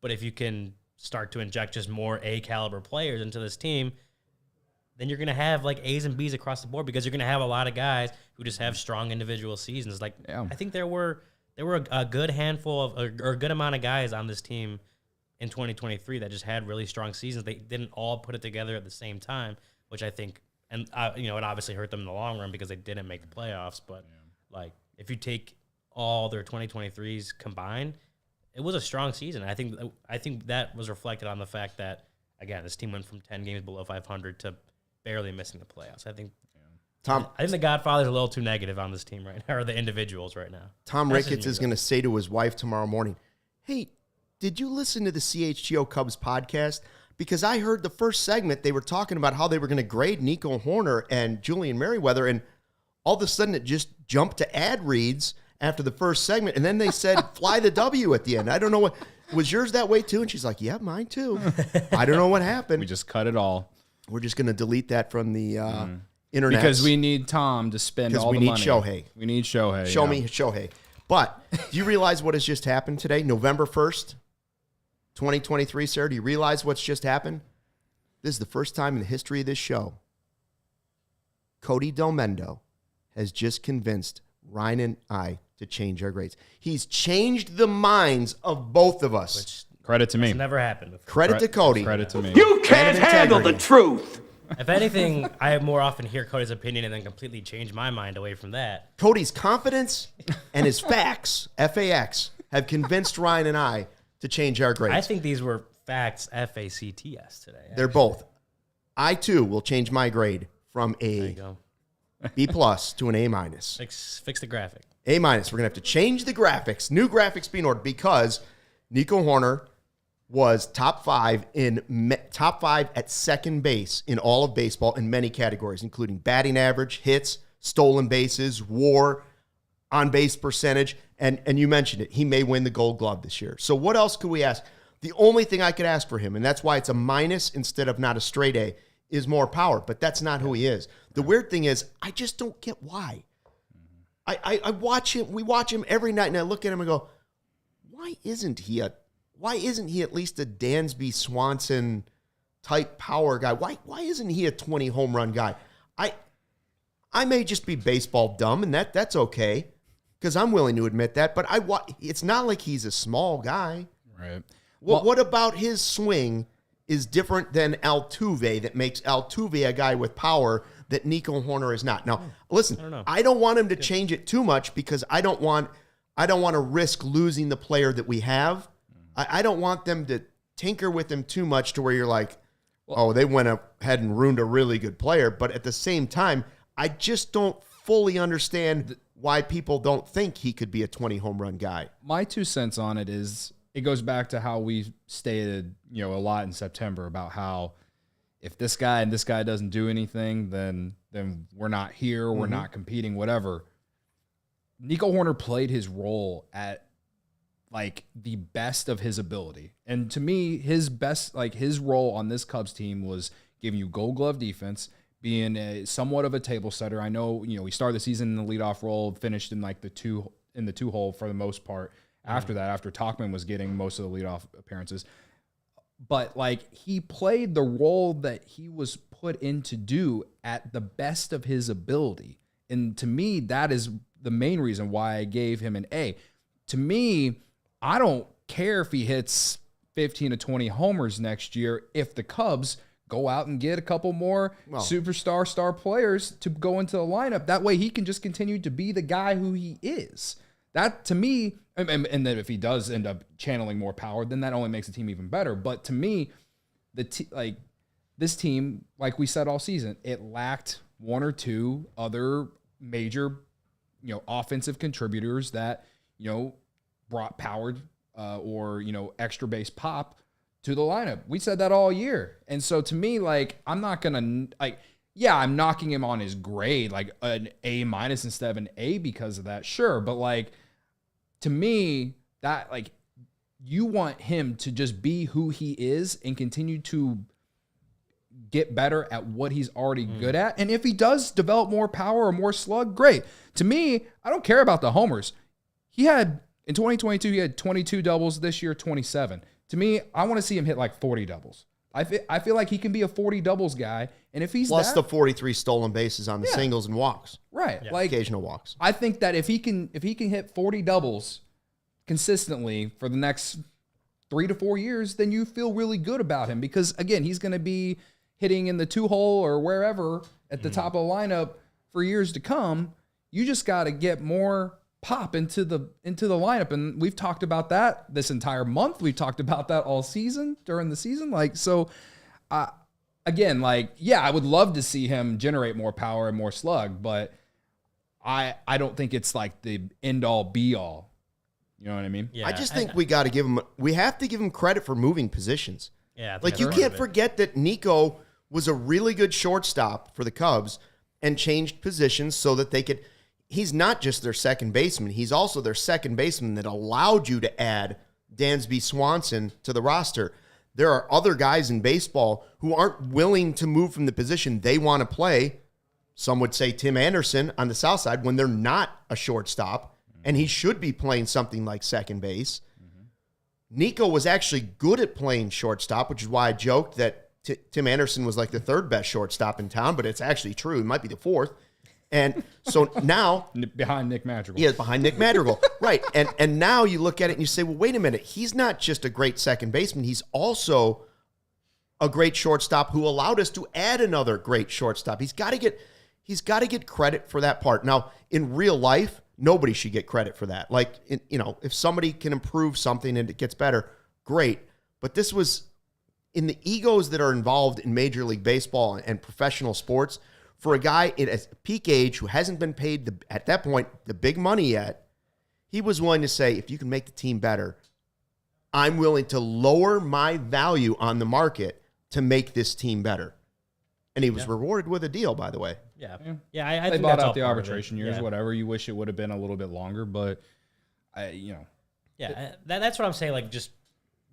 But if you can start to inject just more A caliber players into this team, then you're going to have A's and B's across the board because you're going to have a lot of guys who just have strong individual seasons. I think there were a good handful of or a good amount of guys on this team in 2023 that just had really strong seasons. They didn't all put it together at the same time, which I think, and it obviously hurt them in the long run because they didn't make the playoffs. But if you take all their 2023s combined, it was a strong season. I think that was reflected on the fact that again this team went from 10 games below 500 to barely missing the playoffs. I think the Godfather's a little too negative on this team right now, or the individuals right now. Tom Ricketts is going to say to his wife tomorrow morning, "Hey, did you listen to the CHGO Cubs podcast? Because I heard the first segment they were talking about how they were going to grade Nico Hoerner and Julian Merryweather, and all of a sudden it just jumped to ad reads after the first segment, and then they said fly the W at the end. I don't know what was yours that way too." And she's like, "Yeah, mine too." I don't know what happened. We just cut it all. We're just going to delete that from the internet. Because we need Tom to spend all the money. We need Shohei. Show me Shohei. But do you realize what has just happened today? November 1st, 2023, sir. Do you realize what's just happened? This is the first time in the history of this show Cody Delmendo has just convinced Ryan and I to change our grades. He's changed the minds of both of us. Credit to me. It's never happened before. Credit to Cody. Credit to me. You can't handle the truth. If anything, I more often hear Cody's opinion and then completely change my mind away from that. Cody's confidence and his facts, FAX, have convinced Ryan and I to change our grades. I think these were facts, FACTS today. They're both. I, too, will change my grade from a B+ to an A-. Fix the graphic. A-. We're going to have to change the graphics, new graphics being ordered, because Nico Hoerner was top five at second base in all of baseball in many categories, including batting average, hits, stolen bases, WAR, on-base percentage, and you mentioned it. He may win the Gold Glove this year. So what else could we ask? The only thing I could ask for him, and that's why it's a minus instead of not a straight A, is more power. But that's not who he is. The weird thing is, I just don't get why. I watch him. We watch him every night, and I look at him and go, why isn't he at least a Dansby Swanson type power guy? Why isn't he a 20 home run guy? I may just be baseball dumb, and that's okay, because I'm willing to admit that. But it's not like he's a small guy. Right. What about his swing is different than Altuve that makes Altuve a guy with power that Nico Hoerner is not? Now, listen, I don't want him to change it too much, because I don't want to risk losing the player that we have. I don't want them to tinker with him too much to where you're like, oh, they went ahead and ruined a really good player. But at the same time, I just don't fully understand why people don't think he could be a 20 home run guy. My 2 cents on it is, it goes back to how we stated, a lot in September about how if this guy and this guy doesn't do anything, then we're not here, we're not competing, whatever. Nico Hoerner played his role at like the best of his ability. And to me, his role on this Cubs team was giving you Gold Glove defense, being somewhat of a table setter. I know, he started the season in the leadoff role, finished in like the two hole for the most part. After that, after Tauchman was getting most of the leadoff appearances. But like, he played the role that he was put in to do at the best of his ability. And to me, that is the main reason why I gave him an A. To me, I don't care if he hits 15 to 20 homers next year if the Cubs go out and get a couple more star players to go into the lineup. That way he can just continue to be the guy who he is. That, to me, and then if he does end up channeling more power, then that only makes the team even better. But to me, this team, like we said all season, it lacked one or two other major, offensive contributors that, brought power or extra base pop to the lineup. We said that all year. And so to me, I'm not going to I'm knocking him on his grade, like an A- instead of an A because of that. Sure. But to me, that you want him to just be who he is and continue to get better at what he's already good at. And if he does develop more power or more slug, great. To me, I don't care about the homers. In 2022, he had 22 doubles. This year, 27. To me, I want to see him hit 40 doubles. I feel like he can be a 40 doubles guy. And if he's plus the 43 stolen bases on the singles and walks. Right. Yeah. Occasional walks. I think that if he can hit 40 doubles consistently for the next 3 to 4 years, then you feel really good about him, because again, he's going to be hitting in the 2-hole or wherever at the top of the lineup for years to come. You just got to get more pop into the lineup. And we've talked about that this entire month. We've talked about that all season during the season. Again, I would love to see him generate more power and more slug, but I don't think it's the end all be all. You know what I mean? Yeah. I just think we have to give him credit for moving positions. Yeah. You can't forget that Nico was a really good shortstop for the Cubs and changed positions so that they could. He's not just their second baseman. He's also their second baseman that allowed you to add Dansby Swanson to the roster. There are other guys in baseball who aren't willing to move from the position they want to play. Some would say Tim Anderson on the south side when they're not a shortstop, and he should be playing something like second base. Nico was actually good at playing shortstop, which is why I joked that Tim Anderson was the third best shortstop in town, but it's actually true. He might be the fourth. And so now behind Nick Madrigal. Yeah, behind Nick Madrigal. Right. And now you look at it and you say, well, wait a minute. He's not just a great second baseman. He's also a great shortstop who allowed us to add another great shortstop. He's got to get credit for that part. Now, in real life, nobody should get credit for that. Like, if somebody can improve something and it gets better, great. But this was in the egos that are involved in Major League Baseball and professional sports. For a guy at a peak age who hasn't been paid, at that point, the big money yet, he was willing to say, if you can make the team better, I'm willing to lower my value on the market to make this team better. And he was rewarded with a deal, by the way. Yeah. I they think bought that's out the arbitration years, yeah. whatever. You wish it would have been a little bit longer, but Yeah, that's what I'm saying. Like, just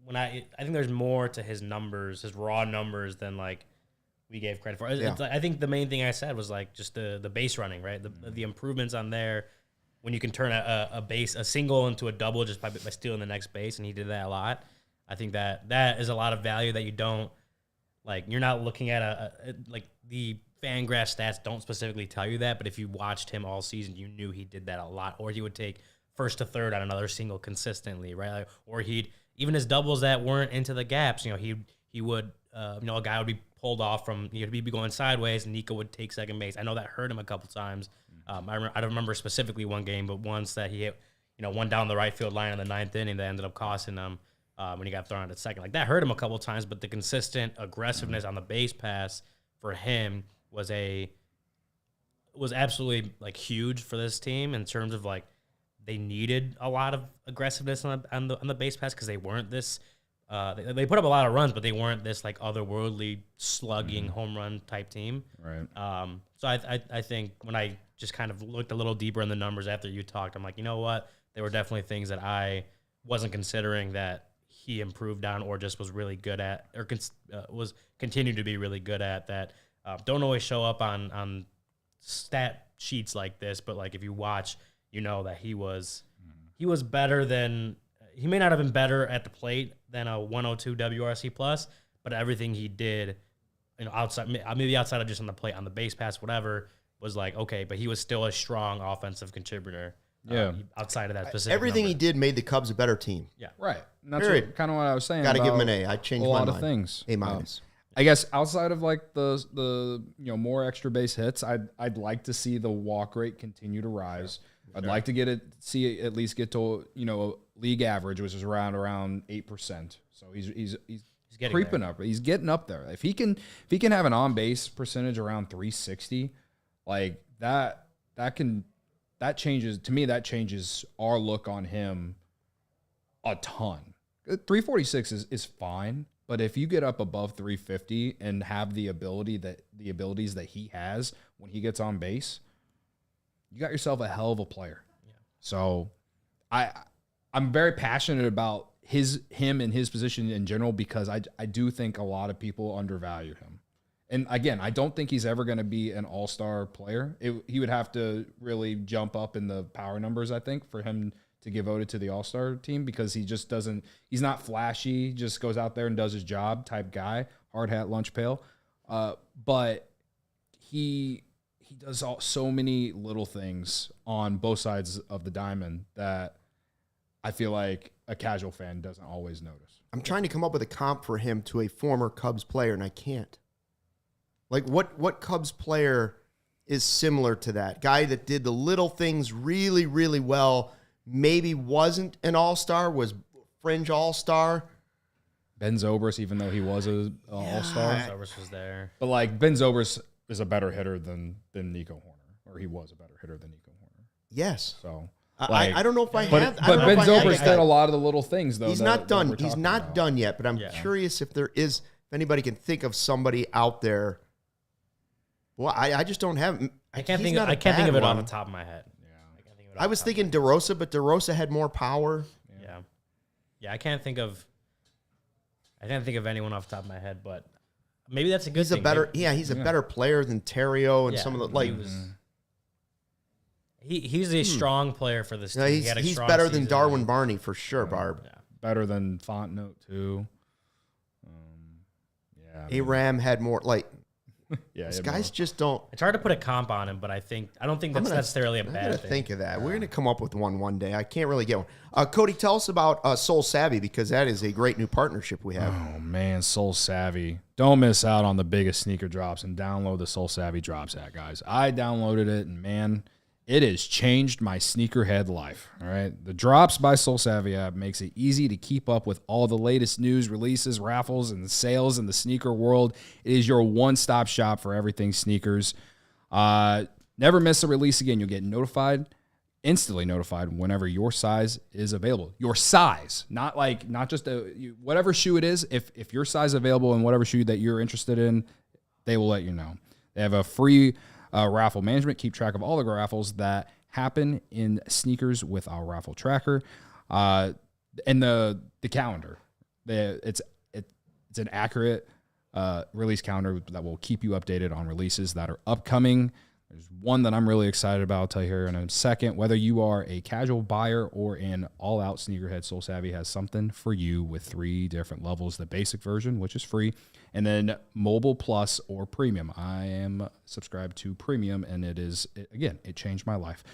when I think there's more to his numbers, his raw numbers, than like we gave credit for. Yeah. I think the main thing I said was like just the base running, right? The improvements on there. When you can turn a single into a double just by stealing the next base, and he did that a lot. I think that is a lot of value that you don't, like, you're not looking at like the Fangraphs stats don't specifically tell you that, but if you watched him all season, you knew he did that a lot. Or he would take first to third on another single consistently, right? Like, or even his doubles that weren't into the gaps, he would, a guy would be pulled off from, he'd be going sideways, and Nico would take second base. I know that hurt him a couple times. I don't remember specifically one game, but once that he hit, one down the right field line in the ninth inning that ended up costing him when he got thrown out at second. Like, that hurt him a couple times, but the consistent aggressiveness on the base pass for him was absolutely like huge for this team in terms of like they needed a lot of aggressiveness on the base pass because they weren't this. They put up a lot of runs, but they weren't this like otherworldly slugging home run type team. Right. So I think when I just kind of looked a little deeper in the numbers after you talked, I'm like, you know what? There were definitely things that I wasn't considering that he improved on or just was really good at or was continued to be really good at that don't always show up on stat sheets like this. But like if you watch, that he was better than – he may not have been better at the plate than a 102 WRC plus, but everything he did maybe outside of just on the plate, on the base pass, whatever, was like, okay, but he was still a strong offensive contributor. Outside of that specific everything number. he did made the Cubs a better team. Yeah. Right. And that's kind of what I was saying. Got to give him an A. I changed a lot my of mind. things. A-. I guess outside of like the more extra base hits, I'd like to see the walk rate continue to rise. I'd like to see it at least get to league average, which is around 8%. So he's creeping up. He's getting up there. If he can have an on base percentage around 360, like that changes to me. That changes our look on him a ton. 346 is fine, but if you get up above 350 and have the abilities that he has when he gets on base, you got yourself a hell of a player. Yeah. So I'm very passionate about him and his position in general because I do think a lot of people undervalue him. And again, I don't think he's ever going to be an all-star player. He would have to really jump up in the power numbers, I think, for him to get voted to the all-star team because he just doesn't – he's not flashy, just goes out there and does his job type guy, hard hat, lunch pail. But he does so many little things on both sides of the diamond that I feel like a casual fan doesn't always notice. I'm trying to come up with a comp for him to a former Cubs player, and I can't. Like, what Cubs player is similar to that? Guy that did the little things really, really well, maybe wasn't an all-star, was fringe all-star. Ben Zobrist, even though he was an all-star. Zobrist was there. But, like, Ben Zobrist is a better hitter than Nico Hoerner, or he was a better hitter than Nico Hoerner. Yes. So, like, I don't know if I have. But Ben Zobrist did a lot of the little things, though. He's not done. He's not done yet, but I'm curious if anybody can think of somebody out there. Well, I just don't have. I can't think of it on the top of my head. Yeah, I was thinking DeRosa, but DeRosa had more power. Yeah. I can't think of anyone off the top of my head, but maybe that's a good thing. He's a better player than Terrio and some of the like. He's a strong player for this team. He's better than Darwin Barney for sure, Barb. Yeah. Better than Fontenot too. Aram had more like. These guys just don't. It's hard to put a comp on him, but I don't think that's necessarily a bad thing. Think of that. We're gonna come up with one day. I can't really get one. Cody, tell us about Soul Savvy, because that is a great new partnership we have. Oh man, Soul Savvy! Don't miss out on the biggest sneaker drops and download the Soul Savvy Drops app, guys. I downloaded it, and man, it has changed my sneakerhead life. All right, the Drops by Soul Savvy app makes it easy to keep up with all the latest news, releases, raffles, and sales in the sneaker world. It is your one-stop shop for everything sneakers. Never miss a release again. You'll get instantly notified whenever your size is available. Your size, not just whatever shoe it is. If your size is available in whatever shoe that you're interested in, they will let you know. They have a free raffle management. Keep track of all the raffles that happen in sneakers with our raffle tracker, and the calendar. It's an accurate release calendar that will keep you updated on releases that are upcoming. There's one that I'm really excited about. I'll tell you here in a second. Whether you are a casual buyer or an all-out sneakerhead, Soul Savvy has something for you with 3 different levels. The basic version, which is free, and then Mobile Plus or Premium. I am subscribed to Premium, and it changed my life.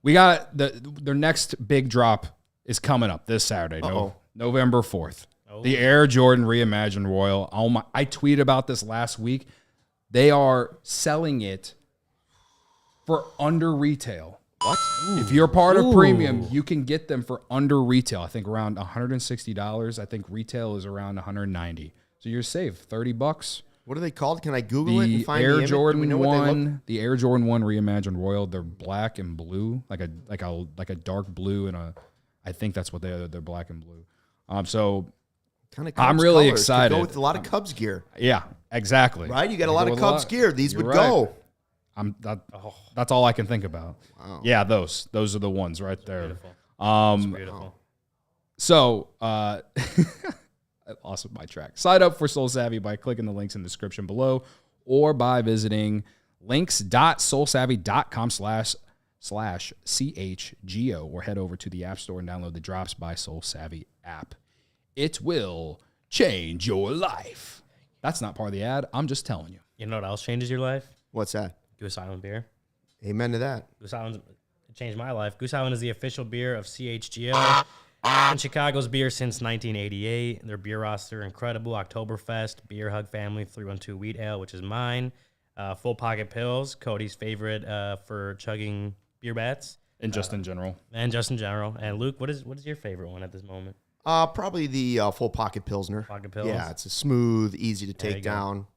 We got their next big drop is coming up this Saturday, November 4th. The Air Jordan Reimagined Royal. I tweeted about this last week. They are selling it for under retail. What? If you're part of Premium, you can get them for under retail. I think around $160. I think retail is around $190. So you're safe $30. What are they called? Can I Google it and find Air the Jordan 1? The Air Jordan 1 Reimagined Royal. They're black and blue, like a dark blue, and I think that's what they are. They're black and blue. So I'm really excited. Go with a lot of Cubs gear. Yeah, exactly. Right, you got a lot of Cubs gear. These would go. That's all I can think about. Wow. Yeah, those are the ones right there. Beautiful. So I lost my track. Sign up for Soul Savvy by clicking the links in the description below, or by visiting links.soulsavvy.com/CHGO, or head over to the App Store and download the Drops by Soul Savvy app. It will change your life. That's not part of the ad. I'm just telling you. You know what else changes your life? What's that? Goose Island beer. Amen to that. Goose Island changed my life. Goose Island is the official beer of CHGO and Chicago's beer since 1988. Their beer roster, incredible. Oktoberfest, Beer Hug Family, 312 Wheat Ale, which is mine. Full Pocket Pills, Cody's favorite for chugging beer bats. And just in general. And Luke, what is your favorite one at this moment? Probably the Full Pocket Pilsner. Pocket Pills. Yeah, it's a smooth, easy to take down.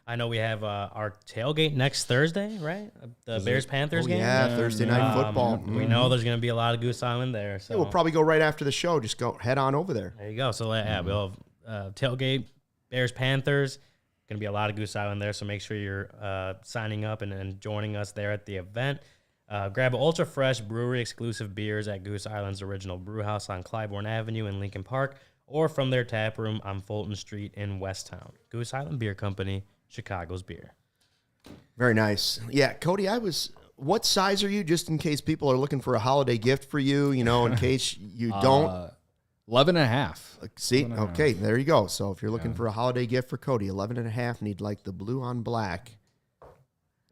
I know we have our tailgate next Thursday, right? The Bears-Panthers game. Yeah, Thursday night football. We know there's going to be a lot of Goose Island there. So we'll probably go right after the show. Just go head on over there. There you go. So we'll have tailgate, Bears-Panthers. Going to be a lot of Goose Island there, so make sure you're signing up and joining us there at the event. Grab ultra fresh brewery exclusive beers at Goose Island's original brew house on Clybourne Avenue in Lincoln Park, or from their tap room on Fulton Street in Westtown. Goose Island Beer Company, Chicago's beer. Very nice. Yeah, Cody, what size are you, just in case people are looking for a holiday gift for you, in case you don't? 11.5. See, 11.5. Okay, there you go. So if you're looking for a holiday gift for Cody, 11.5, need like the blue on black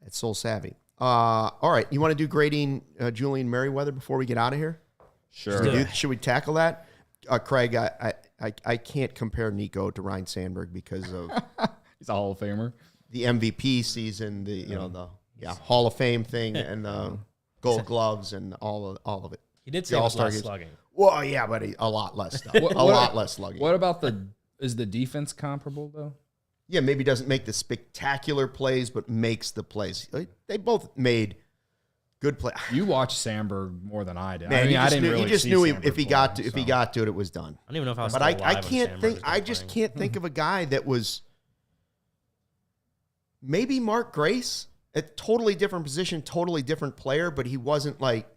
at Soul Savvy. All right, you want to do grading Julian Merryweather before we get out of here? Sure. Should we tackle that? Craig, I can't compare Nico to Ryan Sandberg because of he's a Hall of Famer. The MVP season, the Hall of Fame thing, and the Gold Gloves and all of it. He did say it was less slugging. Well, yeah, but a lot less stuff. Lot less slugging. What about is the defense comparable though? Yeah, maybe doesn't make the spectacular plays, but makes the plays. They both made good plays. You watched Sandberg more than I did. Man, I didn't really. He just knew if he got to it, it was done. I don't even know if I was. But I can't think. I just can't think of a guy that was. Maybe Mark Grace, a totally different position, totally different player, but he wasn't like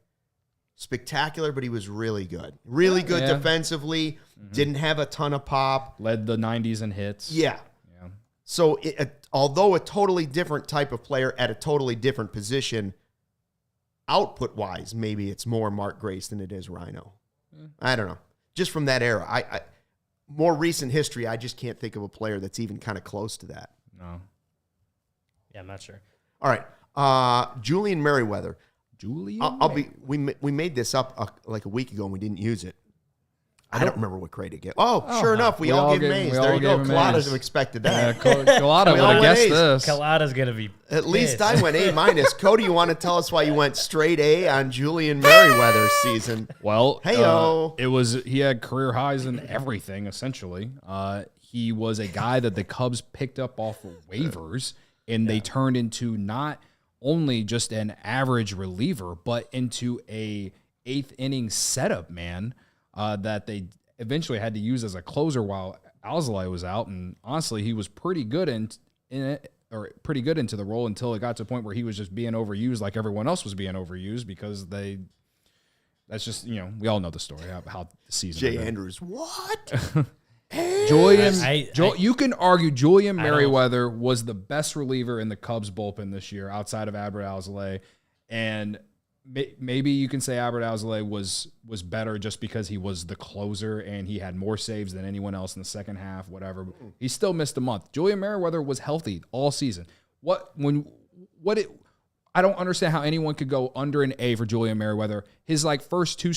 spectacular, but he was really good. Really good defensively, didn't have a ton of pop. Led the 90s in hits. Yeah. So although a totally different type of player at a totally different position, output-wise, maybe it's more Mark Grace than it is Rhino. I don't know. Just from that era. I more recent history, I just can't think of a player that's even kind of close to that. No. Yeah, I'm not sure. All right. Julian Merryweather. We made this up like a week ago and we didn't use it. I don't remember what grade it gave. Sure enough, we all gave him A's. There you go. Coladas have expected that. Colada would have guessed this. Colada's going to be At least I went A-. Cody, you want to tell us why you went straight A on Julian Merryweather's season? Well, he had career highs in everything, essentially. He was a guy that the Cubs picked up off of waivers, and they turned into not only just an average reliever, but into a eighth inning setup man. That they eventually had to use as a closer while ALLCITY was out, and honestly, he was pretty good in it, or pretty good into the role until it got to a point where he was just being overused like everyone else was being overused because that's just, we all know the story how the season. Jay Andrews, what? You can argue Julian Merryweather was the best reliever in the Cubs bullpen this year outside of Albert Alzolay, and maybe you can say Albert Alzolay was better just because he was the closer and he had more saves than anyone else in the second half, whatever. He still missed a month. Julian Merryweather was healthy all season. I don't understand how anyone could go under an A for Julian Merryweather. His first two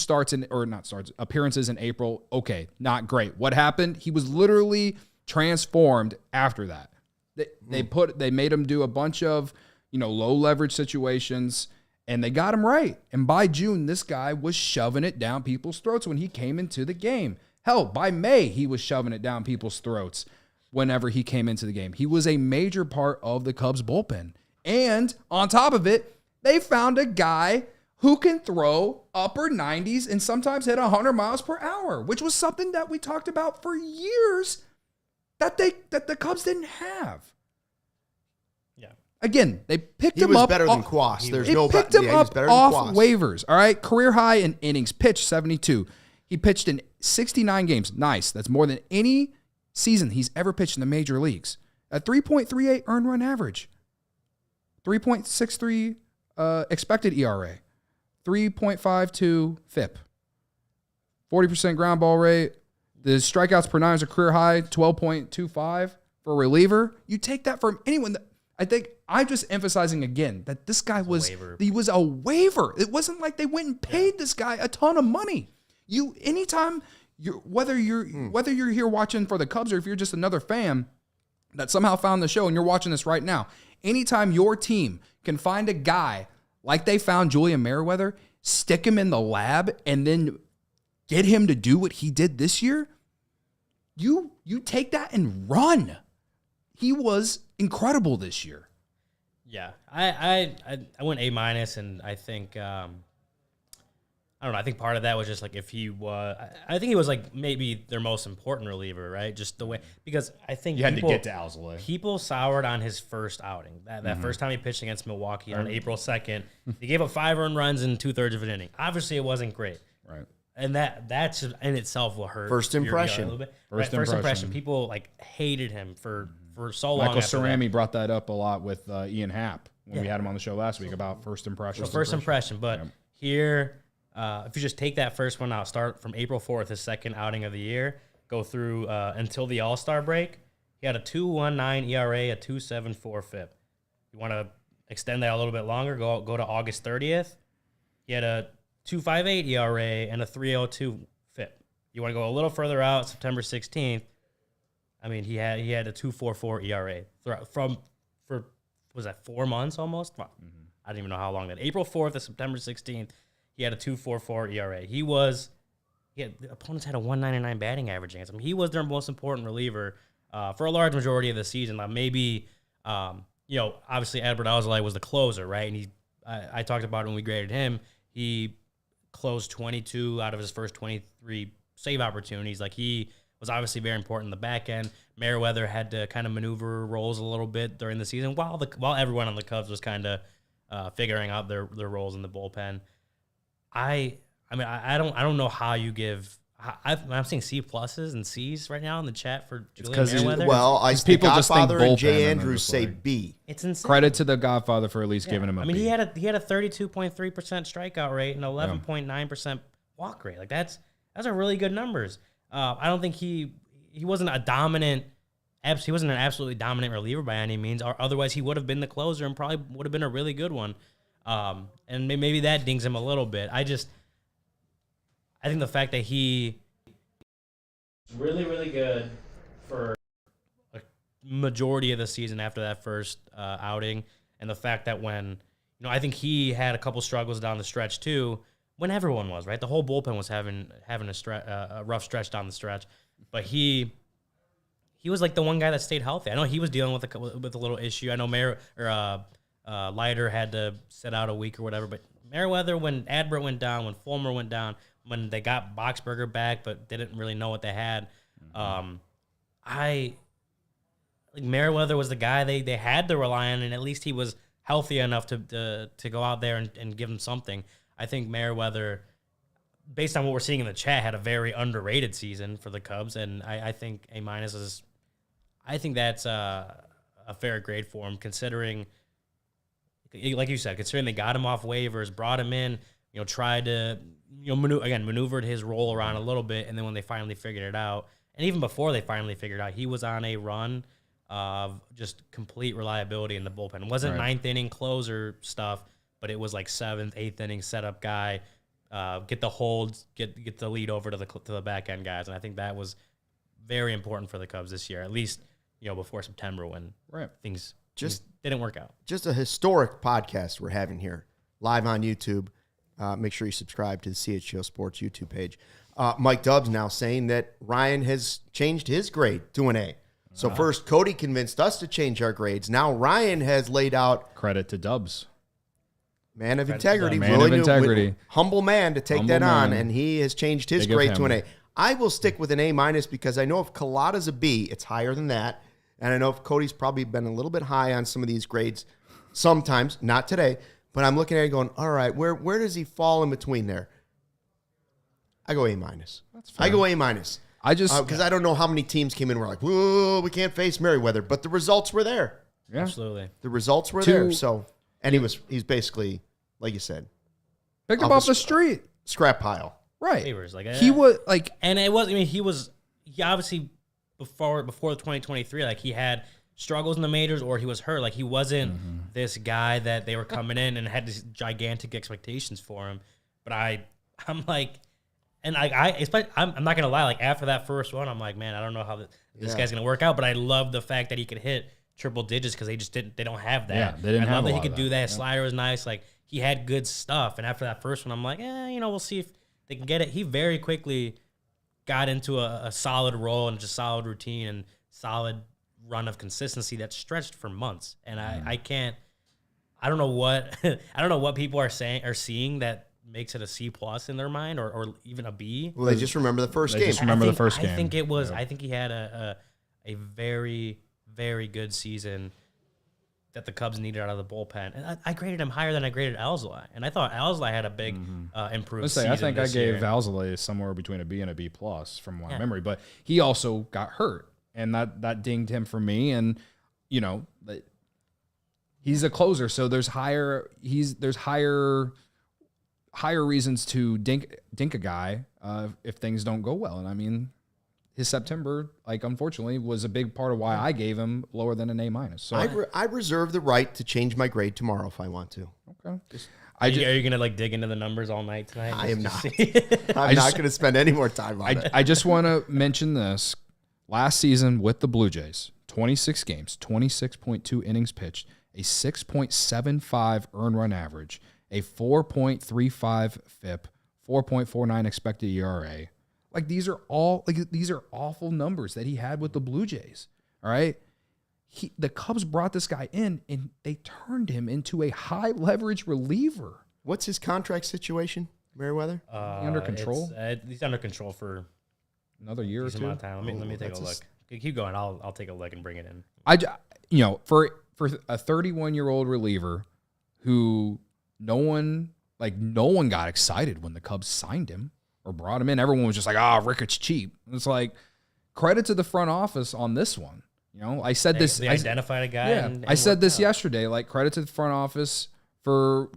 appearances in April, okay, not great. What happened? He was literally transformed after that. They made him do a bunch of, low leverage situations. And they got him right. And by June, this guy was shoving it down people's throats when he came into the game. Hell, by May, he was shoving it down people's throats whenever he came into the game. He was a major part of the Cubs bullpen. And on top of it, they found a guy who can throw upper 90s and sometimes hit 100 miles per hour, which was something that we talked about for years that the Cubs didn't have. Again, they picked him up. He was better than Quas. There's no doubt. Picked him up off waivers. All right, career high in innings pitched, 72. He pitched in 69 games. Nice. That's more than any season he's ever pitched in the major leagues. A 3.38 earned run average, 3.63 expected ERA, 3.52 FIP, 40% ground ball rate. The strikeouts per nine is a career high, 12.25 for a reliever. You take that from anyone. I think I'm just emphasizing again that this guy was a waiver. It wasn't like they went and paid this guy a ton of money. Whether you're here watching for the Cubs or if you're just another fan that somehow found the show and you're watching this right now, anytime your team can find a guy like they found Julian Merryweather, stick him in the lab, and then get him to do what he did this year, you take that and run. He was incredible this year. Yeah, I went A-, and I think I don't know. I think part of that was just if he was. I think he was maybe their most important reliever, right? Just the way, because I think you had to get to Alzolay. People soured on his first outing. That first time he pitched against Milwaukee on April 2nd, he gave up 5 earned runs in 2/3 of an inning. Obviously, it wasn't great, right? And that in itself will hurt. First impression. A little bit. First impression. People hated him for so long. Michael Cerami brought that up a lot with Ian Happ when we had him on the show last week about first impression. First impression. But here, if you just take that first one out, start from April 4th, his second outing of the year, go through until the All-Star break, he had a 2.19 ERA, a 2.74 FIP. You want to extend that a little bit longer, go to August 30th, he had a 2.58 ERA and a 3.02 FIP. You want to go a little further out, September 16th, I mean, he had a 2.44 ERA for was that 4 months almost? I don't even know how long that. April 4th to September 16th, he had a 2.44 ERA. The opponents had a 1.99 batting average against him. He was their most important reliever for a large majority of the season. Maybe, obviously Albert Alzolay was the closer, right? And I talked about it when we graded him. He closed 22 out of his first 23 save opportunities. He was obviously very important in the back end. Merryweather had to kind of maneuver roles a little bit during the season while everyone on the Cubs was kind of figuring out their roles in the bullpen. I don't know how you give. I'm seeing C pluses and C's right now in the chat for Julian Merryweather. Well, people Godfather and Jay Andrews say B. It's insane. Credit to the Godfather for at least giving him a B. he had a 32.3% strikeout rate and 11.9% walk rate. That's a really good numbers. I don't think he wasn't a dominant he wasn't an absolutely dominant reliever by any means, or otherwise he would have been the closer and probably would have been a really good one. And maybe that dings him a little bit. I think the fact that he was really, really good for a majority of the season after that first outing, and the fact that when, I think he had a couple struggles down the stretch too, when everyone was, right? The whole bullpen was having a rough stretch down the stretch, but he was like the one guy that stayed healthy. I know he was dealing with a little issue. I know Leiter had to sit out a week or whatever, but Merryweather, when Adbert went down, when Fulmer went down, when they got Boxberger back but didn't really know what they had, Merryweather was the guy they had to rely on, and at least he was healthy enough to go out there and give them something. I think Merryweather, based on what we're seeing in the chat, had a very underrated season for the Cubs, and I think A- is. I think that's a fair grade for him, considering, like you said, considering they got him off waivers, brought him in, tried to, maneuvered his role around a little bit, and then when they finally figured it out, and even before they finally figured it out, he was on a run of just complete reliability in the bullpen. It wasn't ninth inning closer stuff, but it was like 7th, 8th inning setup guy, get the holds, get the lead over to the back end guys, and I think that was very important for the Cubs this year, at least before September when things just didn't work out. Just a historic podcast we're having here, live on YouTube. Make sure you subscribe to the CHGO Sports YouTube page. Mike Dubs now saying that Ryan has changed his grade to an A. So first, Cody convinced us to change our grades. Now Ryan has laid out. Credit to Dubs. Man of integrity. Man of integrity. Humble man to take that on, and he has changed his grade to an A. I will stick with an A- because I know if Collada's a B, it's higher than that. And I know if Cody's probably been a little bit high on some of these grades sometimes, not today, but I'm looking at it going, all right, where does he fall in between there? I go A-. That's fair. I go A-. Because I don't know how many teams came in and were like, whoa, we can't face Merryweather, but the results were there. Yeah. Absolutely. The results were there. So, and he's basically, like you said, picked up off the street. Scrap pile. Right. Favors, he was like, and it was, he obviously before the 2023, like he had struggles in the majors or he was hurt. Like he wasn't this guy that they were coming in and had these gigantic expectations for him. But I'm like, and I'm not gonna lie. Like after that first one, I'm like, man, I don't know how this guy's gonna work out. But I love the fact that he could hit triple digits because they don't have that. Yeah, they didn't have that he could do that. His slider was nice. Like he had good stuff. And after that first one, I'm like, we'll see if they can get it. He very quickly got into a solid role and just solid routine and solid run of consistency that stretched for months. And I don't know what people are seeing that makes it a C+ in their mind or even a B. Well, they just remember the first game. I think it was. Yeah. I think he had a very, very good season that the Cubs needed out of the bullpen. And I graded him higher than I graded Alzolay. And I thought Alzolay had a big improved season. I think I gave Alzolay somewhere between a B and a B+ from my memory. But he also got hurt, and that dinged him for me. And, he's a closer, so there's higher reasons to dink a guy if things don't go well. And I mean, his September, unfortunately, was a big part of why I gave him lower than an A-. So I reserve the right to change my grade tomorrow if I want to. Okay. Are you gonna dig into the numbers all night tonight? I am not. I'm not gonna spend any more time on it. I just want to mention this. Last season with the Blue Jays, 26 games, 26.2 innings pitched, a 6.75 earned run average, a 4.35 FIP, 4.49 expected ERA. These are awful numbers that he had with the Blue Jays. All right. The Cubs brought this guy in and they turned him into a high leverage reliever. What's his contract situation, Merryweather? Under control? He's under control for another year or two. Amount of time. Let me take a look. Keep going. I'll take a look and bring it in. For a 31-year-old reliever who no one got excited when the Cubs signed him or brought him in. Everyone was just like, Ricketts cheap. It's like, credit to the front office on this one. I said they identified a guy. Yeah, I said this yesterday. Credit to the front office for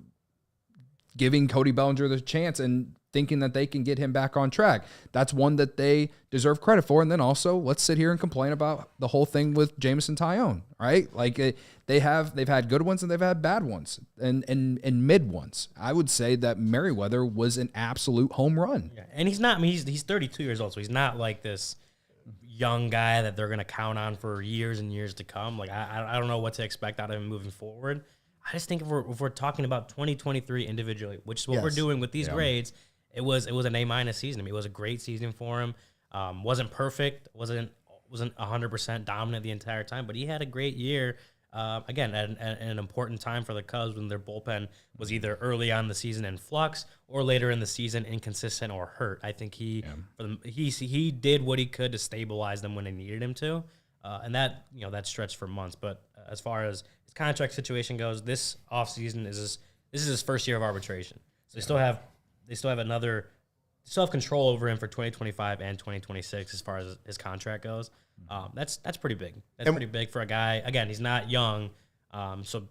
giving Cody Bellinger the chance and thinking that they can get him back on track. That's one that they deserve credit for. And then also, let's sit here and complain about the whole thing with Jameson Taillon, right? Like they've had good ones and they've had bad ones and mid ones. I would say that Merryweather was an absolute home run. Yeah. And he's not, I mean, he's 32 years old, so he's not like this young guy that they're going to count on for years and years to come. Like, I don't know what to expect out of him moving forward. I just think if we're talking about 2023 individually, which is what we're doing with these grades, it was an A- season. I mean, it was a great season for him. Wasn't perfect, wasn't 100% dominant the entire time, but he had a great year. Again, at an important time for the Cubs when their bullpen was either early on in the season in flux or later in the season inconsistent or hurt. I think he did what he could to stabilize them when they needed him to, and that stretched for months. But as far as his contract situation goes, this offseason is his first year of arbitration, so they still have control over him for 2025 and 2026 as far as his contract goes. That's pretty big. That's pretty big for a guy. Again, he's not young, so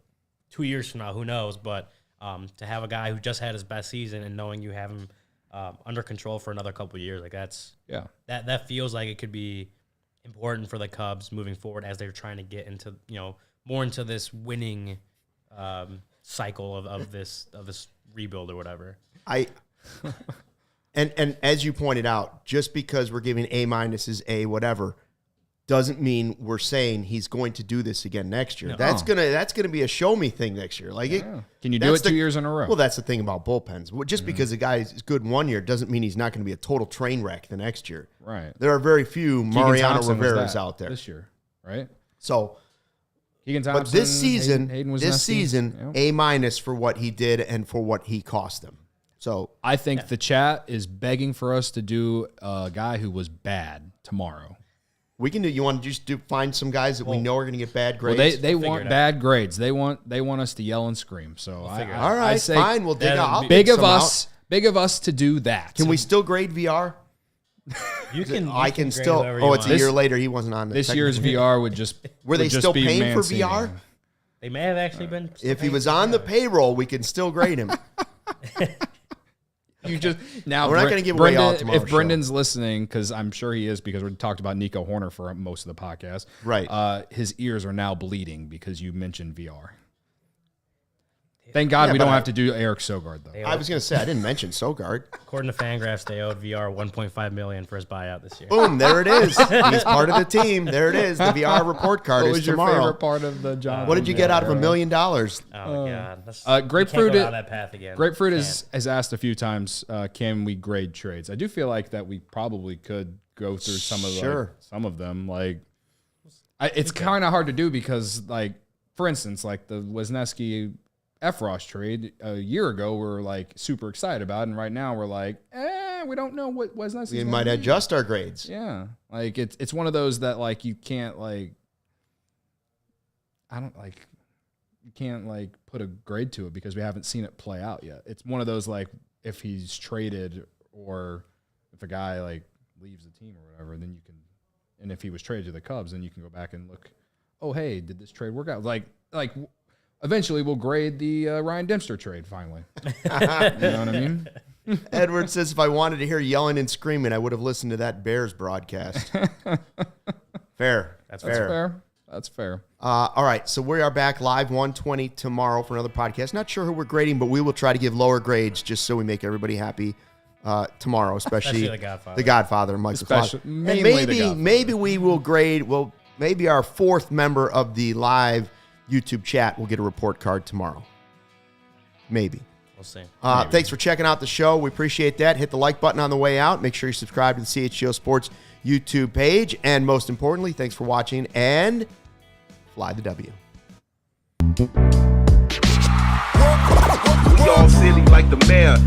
2 years from now, who knows? But to have a guy who just had his best season and knowing you have him under control for another couple of years, like that feels like it could be important for the Cubs moving forward as they're trying to get into more into this winning cycle of this rebuild or whatever. And as you pointed out, just because we're giving A- is A whatever, doesn't mean we're saying he's going to do this again next year. No. That's gonna be a show me thing next year. Like, can you do it 2 years in a row? Well, that's the thing about bullpens. Just because a guy is good 1 year doesn't mean he's not going to be a total train wreck the next year. Right. There are very few Mariano Rivera's out there this year, right? So, Keegan Thompson, but this season, Hayden A- for what he did and for what he cost them. So I think the chat is begging for us to do a guy who was bad tomorrow. We can do. You want to just find some guys that we know are going to get bad grades? Well, they want bad grades. They want us to yell and scream. So all right, I say, fine. We'll dig out. Big of us to do that. Can we still grade VR? You can. I can still. Oh, it's a year later. He wasn't on this year's VR. Would just were they still paying for VR? They may have actually been. If he was on the payroll, we can still grade him. You just now we're not going to give away all tomorrow. If Brendan's listening, because I'm sure he is, because we talked about Nico Hoerner for most of the podcast. Right. His ears are now bleeding because you mentioned VR. Thank God we don't have to do Eric Sogard though. I was going to say I didn't mention Sogard. According to Fangraphs, they owed VR $1.5 million for his buyout this year. Boom! There it is. He's part of the team. There it is. The VR report card what is tomorrow. Your favorite part of the job? What did you get out of $1 million? Oh my God! Grapefruit. Down that path again. Grapefruit has asked a few times, can we grade trades? I do feel like that we probably could go through some of them. Like, it's kind of hard to do because, like, for instance, like the Wisniewski Efros trade a year ago, we're like super excited about, and right now we're like, we don't know what Wisniewski. We might adjust our grades. Yeah, like it's one of those that like you can't like. You can't like put a grade to it because we haven't seen it play out yet. It's one of those like if he's traded or if a guy like leaves the team or whatever, then you can, and if he was traded to the Cubs, then you can go back and look. Oh, hey, did this trade work out? Like. Eventually, we'll grade the Ryan Dempster trade, finally. You know what I mean? Edward says, if I wanted to hear yelling and screaming, I would have listened to that Bears broadcast. Fair. That's fair. That's fair. All right, so we are back live 1:20 tomorrow for another podcast. Not sure who we're grading, but we will try to give lower grades just so we make everybody happy tomorrow, especially the Godfather, Michael Clausen. And maybe we will grade, maybe our fourth member of the live YouTube chat will get a report card tomorrow. Maybe. We'll see. Thanks for checking out the show. We appreciate that. Hit the like button on the way out. Make sure you subscribe to the CHGO Sports YouTube page. And most importantly, thanks for watching and fly the W. We all silly like the mayor.